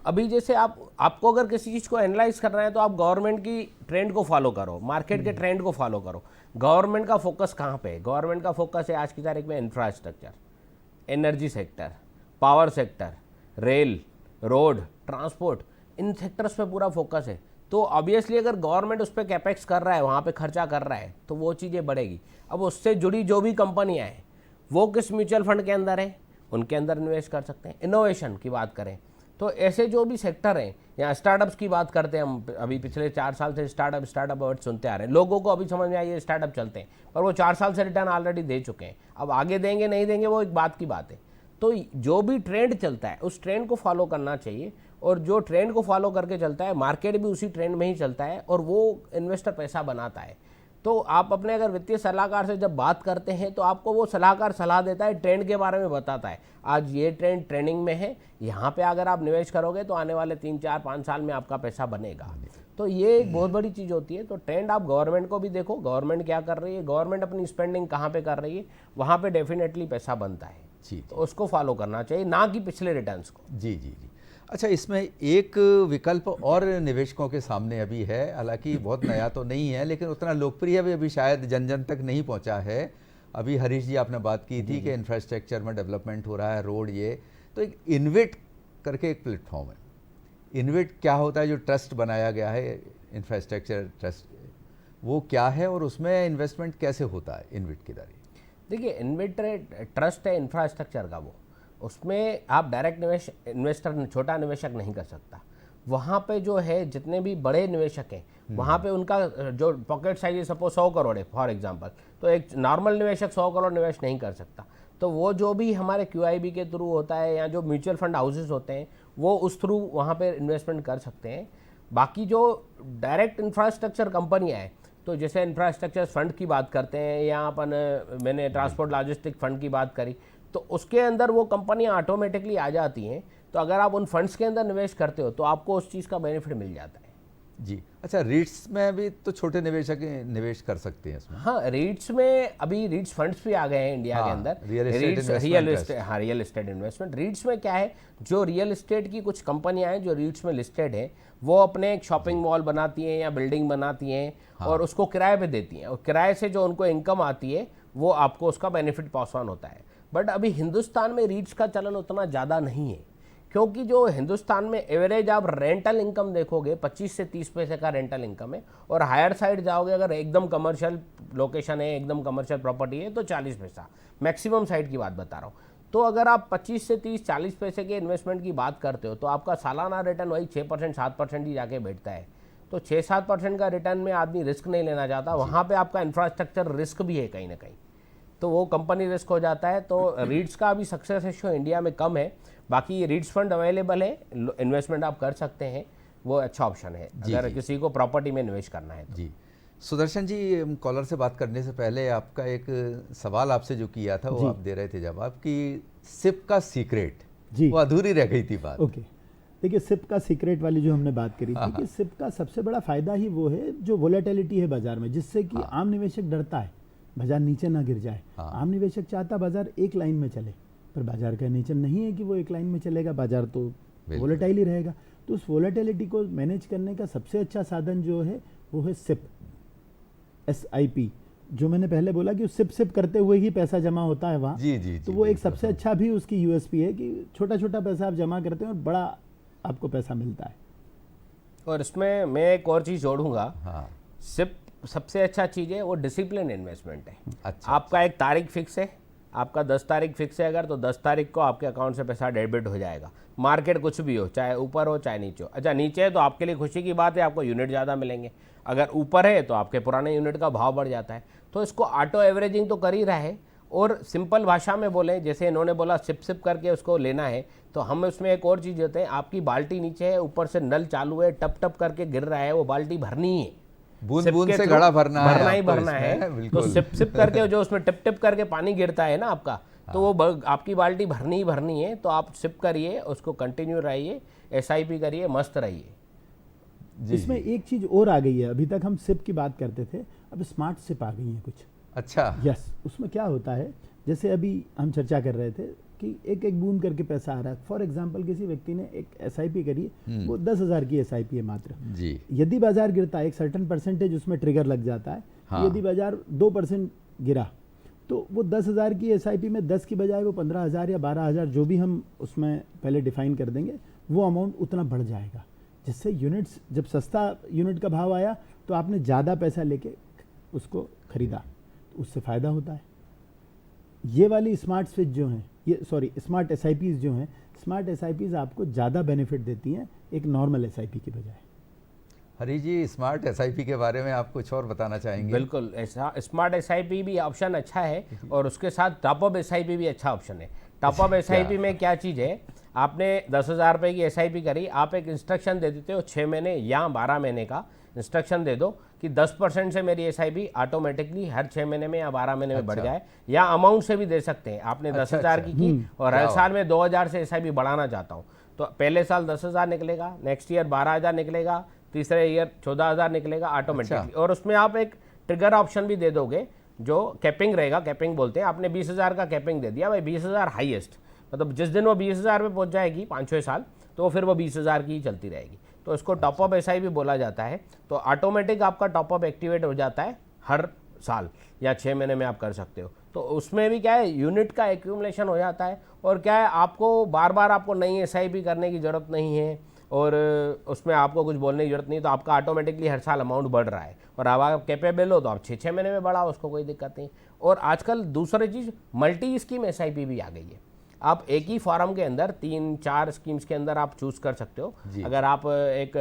अभी जैसे आपको अगर किसी चीज़ को एनालाइज करना है तो आप गवर्नमेंट की ट्रेंड को फॉलो करो, मार्केट के ट्रेंड को फॉलो करो। गवर्नमेंट का फोकस कहाँ पे है? गवर्नमेंट का फोकस है आज की तारीख में infrastructure, energy sector, power sector, rail, road, transport, इन सेक्टर्स पे पूरा फोकस है। तो ऑब्वियसली अगर गवर्नमेंट उस पर कैपेक्स कर रहा है, वहाँ पे खर्चा कर रहा है, तो वो चीज़ें बढ़ेगी। अब उससे जुड़ी जो भी कंपनियाँ हैं वो किस म्यूचुअल फंड के अंदर है, उनके अंदर निवेश कर सकते हैं। इनोवेशन की बात करें तो ऐसे जो भी सेक्टर हैं, या स्टार्टअप्स की बात करते हैं, हम अभी पिछले 4 साल से स्टार्टअप वर्ड सुनते आ रहे हैं। लोगों को अभी समझ में आई है स्टार्टअप चलते हैं, पर वो 4 साल से रिटर्न ऑलरेडी दे चुके हैं। अब आगे देंगे नहीं देंगे वो एक बात की बात है। तो जो भी ट्रेंड चलता है उस ट्रेंड को फॉलो करना चाहिए, और जो ट्रेंड को फॉलो करके चलता है मार्केट भी उसी ट्रेंड में ही चलता है, और वो इन्वेस्टर पैसा बनाता है। तो आप अपने अगर वित्तीय सलाहकार से जब बात करते हैं तो आपको वो सलाहकार सलाह देता है, ट्रेंड के बारे में बताता है, आज ये ट्रेंड ट्रेंडिंग में है, यहाँ पे अगर आप निवेश करोगे तो आने वाले 3, 4, 5 साल में आपका पैसा बनेगा। तो ये एक बहुत बड़ी चीज़ होती है। तो ट्रेंड आप गवर्नमेंट को भी देखो, गवर्नमेंट क्या कर रही है, गवर्नमेंट अपनी स्पेंडिंग कहाँ पे कर रही है, वहाँ पे डेफिनेटली पैसा बनता है। जी तो उसको फॉलो करना चाहिए, ना कि पिछले रिटर्न्स को। जी जी जी। अच्छा, इसमें एक विकल्प और निवेशकों के सामने अभी है, हालांकि बहुत नया तो नहीं है लेकिन उतना लोकप्रिय भी अभी शायद जन जन तक नहीं पहुंचा है। अभी हरीश जी आपने बात की थी कि इंफ्रास्ट्रक्चर में डेवलपमेंट हो रहा है, रोड ये, तो एक इन्विट करके एक प्लेटफॉर्म है। इन्विट क्या होता है? जो ट्रस्ट बनाया गया है, इंफ्रास्ट्रक्चर ट्रस्ट, वो क्या है और उसमें इन्वेस्टमेंट कैसे होता है इन्विट के द्वारा? देखिए, इन्विट ट्रस्ट है इंफ्रास्ट्रक्चर का, वो उसमें आप डायरेक्ट इन्वेस्टर छोटा निवेशक नहीं कर सकता। वहाँ पे जो है जितने भी बड़े निवेशक हैं वहाँ पे उनका जो पॉकेट साइज है, सपोज 100 करोड़ है फॉर एग्जांपल, तो एक नॉर्मल निवेशक 100 करोड़ निवेश नहीं कर सकता। तो वो जो भी हमारे QIB के थ्रू होता है या जो म्यूचुअल फंड हाउसेस होते हैं वो उस थ्रू वहाँ पे इन्वेस्टमेंट कर सकते हैं। बाकी जो डायरेक्ट इंफ्रास्ट्रक्चर कंपनियाँ हैं, तो जैसे इंफ्रास्ट्रक्चर फंड की बात करते हैं या मैंने ट्रांसपोर्ट लॉजिस्टिक फंड की बात करी, तो उसके अंदर वो कंपनियां ऑटोमेटिकली आ जाती हैं। तो अगर आप उन फंड्स के अंदर निवेश करते हो तो आपको उस चीज़ का बेनिफिट मिल जाता है। जी, अच्छा, रीट्स में भी तो छोटे निवेशक निवेश कर सकते हैं इसमें? हाँ, रीट्स में अभी रीट्स फंड्स भी आ गए हैं इंडिया के अंदर। Real estate investment. रीट्स में क्या है, जो रियल एस्टेट की कुछ कंपनियां हैं जो रीट्स में लिस्टेड है, वो अपने एक शॉपिंग मॉल बनाती हैं या बिल्डिंग बनाती हैं और उसको किराए पे देती हैं, और किराए से जो उनको इनकम आती है वो आपको उसका बेनिफिट पास ऑन होता है। बट अभी हिंदुस्तान में रीट्स का चलन उतना ज़्यादा नहीं है, क्योंकि जो हिंदुस्तान में एवरेज आप रेंटल इनकम देखोगे 25 से 30 पैसे का रेंटल इनकम है, और हायर साइड जाओगे अगर एकदम कमर्शियल लोकेशन है, एकदम कमर्शियल प्रॉपर्टी है, तो 40 पैसा मैक्सिमम साइड की बात बता रहा हूँ। तो अगर आप 25 से 30-40 पैसे के इन्वेस्टमेंट की बात करते हो तो आपका सालाना रिटर्न वही 6% 7% ही जाके बैठता है। तो 6-7% का रिटर्न में आदमी रिस्क नहीं लेना चाहता, वहाँ पे आपका इंफ्रास्ट्रक्चर रिस्क भी है कहीं ना कहीं, तो वो कंपनी रिस्क हो जाता है। तो रीट्स का अभी सक्सेस रेशियो इंडिया में कम है। बाकी रीट्स फंड अवेलेबल है, इन्वेस्टमेंट आप कर सकते हैं, वो अच्छा ऑप्शन है अगर किसी को प्रॉपर्टी में निवेश करना है तो। जी, सुदर्शन जी, कॉलर से बात करने से पहले आपका एक सवाल आपसे जो किया था वो आप दे रहे थे जवाब, कि सिप का सीक्रेट, जी, वो अधूरी रह गई थी बात। ओके, देखिए सिप का सीक्रेट वाली जो हमने बात करी थी कि सिप का सबसे बड़ा फायदा ही वो है जो वोलेटिलिटी है बाजार में, जिससे कि आम निवेशक डरता है बाजार नीचे ना गिर जाए। आम निवेशक चाहता बाजार एक लाइन में चले, पर बाजार का नेचर नहीं है कि वो एक लाइन में चलेगा, बाजार तो वोलेटाइल ही रहेगा। तो उस वोलेटिलिटी को मैनेज करने का सबसे अच्छा साधन जो है वो है सिप, SIP, जो मैंने पहले बोला कि सिप करते हुए ही पैसा जमा होता है वहाँ। जी, तो वो एक सबसे अच्छा भी उसकी USP है कि छोटा छोटा पैसा आप जमा करते हैं और बड़ा आपको पैसा मिलता है। और इसमें मैं एक और चीज़ जोड़ूंगा, सिप सबसे अच्छा चीज़ है वो डिसिप्लिन इन्वेस्टमेंट है। अच्छा, आपका एक तारीख फिक्स है, आपका 10 तारीख फिक्स है अगर, तो 10 तारीख को आपके अकाउंट से पैसा डेबिट हो जाएगा, मार्केट कुछ भी हो, चाहे ऊपर हो चाहे नीचे हो। अच्छा, नीचे है तो आपके लिए खुशी की बात है, आपको यूनिट ज़्यादा मिलेंगे, अगर ऊपर है तो आपके पुराने यूनिट का भाव बढ़ जाता है। तो इसको ऑटो एवरेजिंग तो कर ही रहा है, और सिंपल भाषा में बोले, जैसे इन्होंने बोला सिप करके उसको लेना है, तो हम उसमें एक और चीज़ होते हैं, आपकी बाल्टी नीचे है, ऊपर से नल चालू है, टप टप करके गिर रहा है, वो बाल्टी भरनी है, बूंद बूंद से घड़ा भरना ही भरना है। तो सिप करके जो उसमें टिप टिप करके पानी गिरता है ना आपका, तो वो आपकी बाल्टी भरनी ही भरनी है। तो आप सिप करिए, उसको कंटिन्यू रहिए, SIP करिए, मस्त रहिए। इसमें एक चीज और आ गई है, अभी तक हम सिप की बात करते थे, अब स्मार्ट सिप आ गई है कुछ। अच्छा, यस, उसमें क्या होता है, जैसे अभी हम चर्चा कर रहे थे कि एक एक बूंद करके पैसा आ रहा है। फॉर एग्जांपल किसी व्यक्ति ने एक SIP करी, वो 10,000 की SIP है मात्र जी। यदि बाजार गिरता है, एक सर्टेन परसेंटेज उसमें ट्रिगर लग जाता है। यदि बाजार 2% गिरा तो वो 10,000 की SIP में 10 की बजाय वो 15,000 या 12,000 जो भी हम उसमें पहले डिफाइन कर देंगे, वो अमाउंट उतना बढ़ जाएगा, जिससे यूनिट्स, जब सस्ता यूनिट का भाव आया तो आपने ज़्यादा पैसा लेके उसको खरीदा, तो उससे फ़ायदा होता है। ये वाली स्मार्ट स्विच जो हैं, स्मार्ट SIPs जो हैं, स्मार्ट SIPs आपको ज़्यादा बेनिफिट देती हैं एक नॉर्मल SIP की बजाय। हरी जी, स्मार्ट SIP के बारे में आप कुछ और बताना चाहेंगे? बिल्कुल, ऐसा स्मार्ट SIP भी ऑप्शन अच्छा है, और उसके साथ टॉपअप SIP भी अच्छा ऑप्शन है। टॉपअप SIP में क्या चीज़ है, आपने 10,000 रुपये की SIP करी, आप एक इंस्ट्रक्शन दे देते हो 6 महीने या 12 महीने का इंस्ट्रक्शन दे दो कि 10% से मेरी SIP ऑटोमेटिकली हर 6 महीने में या 12 महीने में बढ़ जाए, या अमाउंट से भी दे सकते हैं। आपने 10,000 की और हर साल में 2,000 से SIP बढ़ाना चाहता हूँ, तो पहले साल 10,000 निकलेगा, नेक्स्ट ईयर 12,000 निकलेगा, तीसरे ईयर 14,000 निकलेगा ऑटोमेटिकली। और उसमें आप एक ट्रिगर ऑप्शन भी दे दोगे जो कैपिंग रहेगा, कैपिंग बोलते हैं। आपने 20,000 का कैपिंग दे दिया, भाई 20,000 हाईएस्ट, मतलब जिस दिन वो 20,000 पे पहुंच जाएगी 5-6 साल, तो फिर वो 20,000 की ही चलती रहेगी। तो इसको टॉपअप SIP भी बोला जाता है। तो ऑटोमेटिक आपका टॉपअप एक्टिवेट हो जाता है हर साल या 6 महीने में आप कर सकते हो। तो उसमें भी क्या है, यूनिट का एक्यूमुलेशन हो जाता है, और क्या है, आपको बार बार आपको नई SIP करने की ज़रूरत नहीं है, और उसमें आपको कुछ बोलने की जरूरत नहीं। तो आपका ऑटोमेटिकली हर साल अमाउंट बढ़ रहा है, और अब आप कैपेबल हो तो आप 6 महीने में बढ़ाओ, उसको कोई दिक्कत नहीं। और आजकल दूसरी चीज़ मल्टी स्कीम SIP भी आ गई है। आप एक ही फॉर्म के अंदर 3-4 स्कीम्स के अंदर आप चूज़ कर सकते हो। अगर आप एक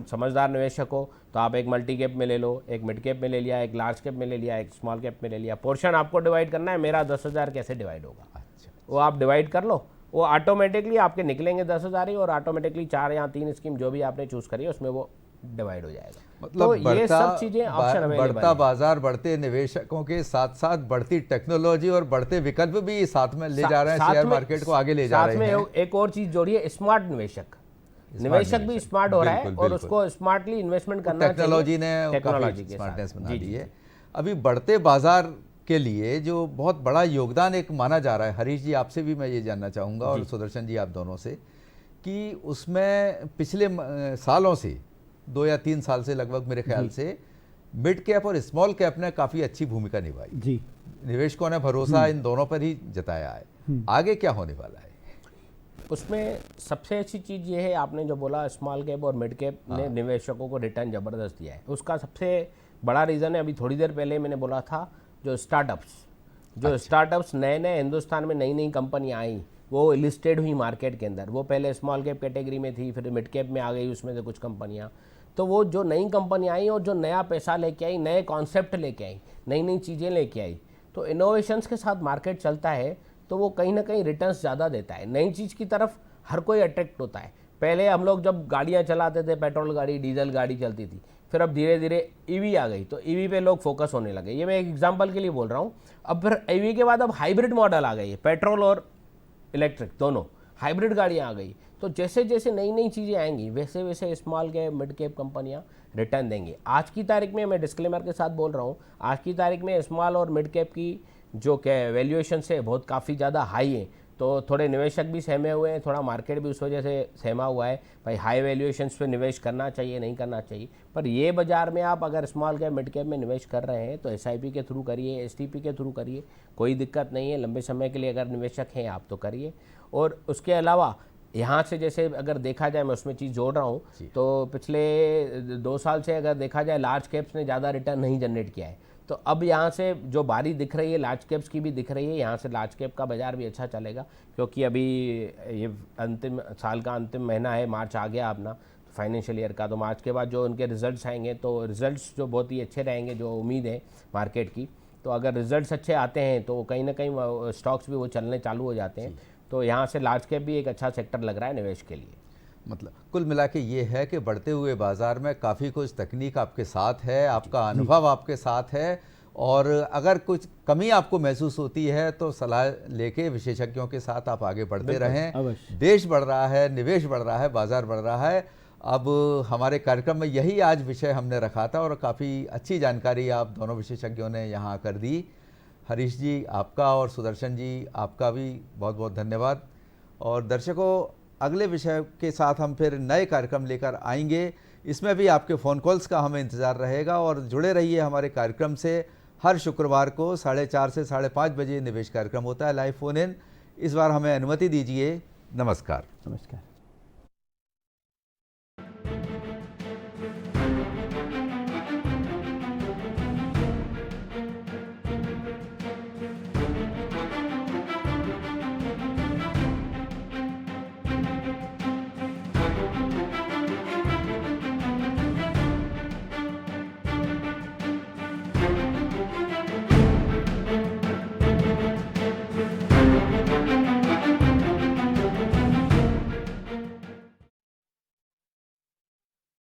समझदार निवेशक हो तो आप एक मल्टी कैप में ले लो, एक मिड कैप में ले लिया, एक लार्ज कैप में ले लिया, एक स्मॉल कैप में ले लिया। पोर्शन आपको डिवाइड करना है, मेरा 10,000 कैसे डिवाइड होगा, वो आप डिवाइड कर लो, वो ऑटोमेटिकली आपके निकलेंगे 10,000 ही, और ऑटोमेटिकली 4 या 3 स्कीम जो भी आपने चूज़ करी है उसमें वो डिवाइड हो जाएगा। मतलब तो ये सब चीज़ें ऑप्शन बढ़ता बाजार, बढ़ते निवेशकों के साथ साथ बढ़ती टेक्नोलॉजी और बढ़ते विकल्प भी साथ में ले जा रहे हैं, शेयर मार्केट को आगे ले जा रहे हैं। साथ में एक और चीज़ जोड़िए, स्मार्ट निवेशक भी स्मार्ट हो रहा है, और उसको स्मार्टली इन्वेस्टमेंट करना चाहिए। टेक्नोलॉजी ने टेक्नोलॉजी के स्मार्टनेस साथ बना दी है। अभी बढ़ते बाजार के लिए जो बहुत बड़ा योगदान एक माना जा रहा है, हरीश जी आपसे भी मैं ये जानना चाहूँगा और सुदर्शन जी आप दोनों से, कि उसमें पिछले सालों से 2 या 3 साल से लगभग मेरे ख्याल से मिड कैप और स्मॉल कैप ने काफ़ी अच्छी भूमिका निभाई जी। निवेशकों ने भरोसा इन दोनों पर ही जताया है। आगे क्या होने वाला है? उसमें सबसे अच्छी चीज़ ये है, आपने जो बोला स्मॉल कैप और मिड कैप ने निवेशकों को रिटर्न ज़बरदस्त दिया है। उसका सबसे बड़ा रीज़न है, अभी थोड़ी देर पहले मैंने बोला था, जो स्टार्टअप्स नए हिंदुस्तान में नई कंपनियाँ आई, वो लिस्टेड हुई मार्केट के अंदर। वो पहले स्मॉल कैप कैटेगरी में थी, फिर मिड कैप में आ गई उसमें से कुछ कंपनियाँ। तो वो जो नई कंपनियाँ आई और जो नया पैसा लेके आई, नए कॉन्सेप्ट लेके आई, नई चीज़ें लेके आई, तो इनोवेशंस के साथ मार्केट चलता है तो वो कहीं ना कहीं रिटर्न्स ज़्यादा देता है। नई चीज़ की तरफ हर कोई अट्रैक्ट होता है। पहले हम लोग जब गाड़ियाँ चलाते थे, पेट्रोल गाड़ी, डीजल गाड़ी चलती थी, फिर अब धीरे धीरे EV आ गई, तो EV पे लोग फोकस होने लगे। ये मैं एक एग्जांपल के लिए बोल रहा हूँ। अब फिर EV के बाद अब हाइब्रिड मॉडल आ गई है, पेट्रोल और इलेक्ट्रिक दोनों हाइब्रिड गाड़ियाँ आ गई। तो जैसे जैसे नई चीज़ें आएंगी वैसे वैसे स्मॉल कैप मिड कैप कंपनियाँ रिटर्न देंगी। आज की तारीख में मैं डिस्क्लेमर के साथ बोल रहा हूँ, आज की तारीख में स्मॉल और मिड कैप की जो वैल्यूएशन है बहुत काफ़ी ज़्यादा हाई है। तो थोड़े निवेशक भी सहमे हुए हैं, थोड़ा मार्केट भी उस वजह से सहमा हुआ है, भाई हाई वैल्यूएशंस पे निवेश करना चाहिए नहीं करना चाहिए। पर ये बाज़ार में आप अगर स्मॉल कैप मिड कैप में निवेश कर रहे हैं तो SIP के थ्रू करिए, STP के थ्रू करिए, कोई दिक्कत नहीं है। लंबे समय के लिए अगर निवेशक हैं आप तो करिए। और उसके अलावा यहाँ से जैसे अगर देखा जाए, मैं उसमें चीज़ जोड़ रहा हूँ, तो पिछले 2 साल से अगर देखा जाए लार्ज कैप्स ने ज़्यादा रिटर्न नहीं जनरेट किया है। तो अब यहाँ से जो बारी दिख रही है लार्ज कैप्स की भी दिख रही है, यहाँ से लार्ज कैप का बाज़ार भी अच्छा चलेगा, क्योंकि अभी ये अंतिम साल का अंतिम महीना है, मार्च आ गया अपना फाइनेंशियल ईयर का। तो मार्च के बाद जो उनके रिजल्ट्स आएंगे तो रिजल्ट्स जो बहुत ही अच्छे रहेंगे, जो उम्मीद है मार्केट की। तो अगर रिजल्ट्स अच्छे आते हैं तो कहीं ना कहीं स्टॉक्स भी वो चलने चालू हो जाते हैं। तो यहाँ से लार्ज कैप भी एक अच्छा सेक्टर लग रहा है निवेश के लिए। मतलब कुल मिला के ये है कि बढ़ते हुए बाज़ार में काफ़ी कुछ तकनीक आपके साथ है, आपका अनुभव आपके साथ है, और अगर कुछ कमी आपको महसूस होती है तो सलाह लेके विशेषज्ञों के साथ आप आगे बढ़ते रहें। देश बढ़ रहा है, निवेश बढ़ रहा है, बाज़ार बढ़ रहा है। अब हमारे कार्यक्रम में यही आज विषय हमने रखा था और काफ़ी अच्छी जानकारी आप दोनों विशेषज्ञों ने यहाँ कर दी। हरीश जी आपका और सुदर्शन जी आपका भी बहुत बहुत धन्यवाद। और दर्शकों, अगले विषय के साथ हम फिर नए कार्यक्रम लेकर आएंगे। इसमें भी आपके फ़ोन कॉल्स का हमें इंतज़ार रहेगा, और जुड़े रहिए हमारे कार्यक्रम से। हर शुक्रवार को 4:30 से 5:30 बजे निवेश कार्यक्रम होता है, लाइव फ़ोन इन। इस बार हमें अनुमति दीजिए। नमस्कार। नमस्कार।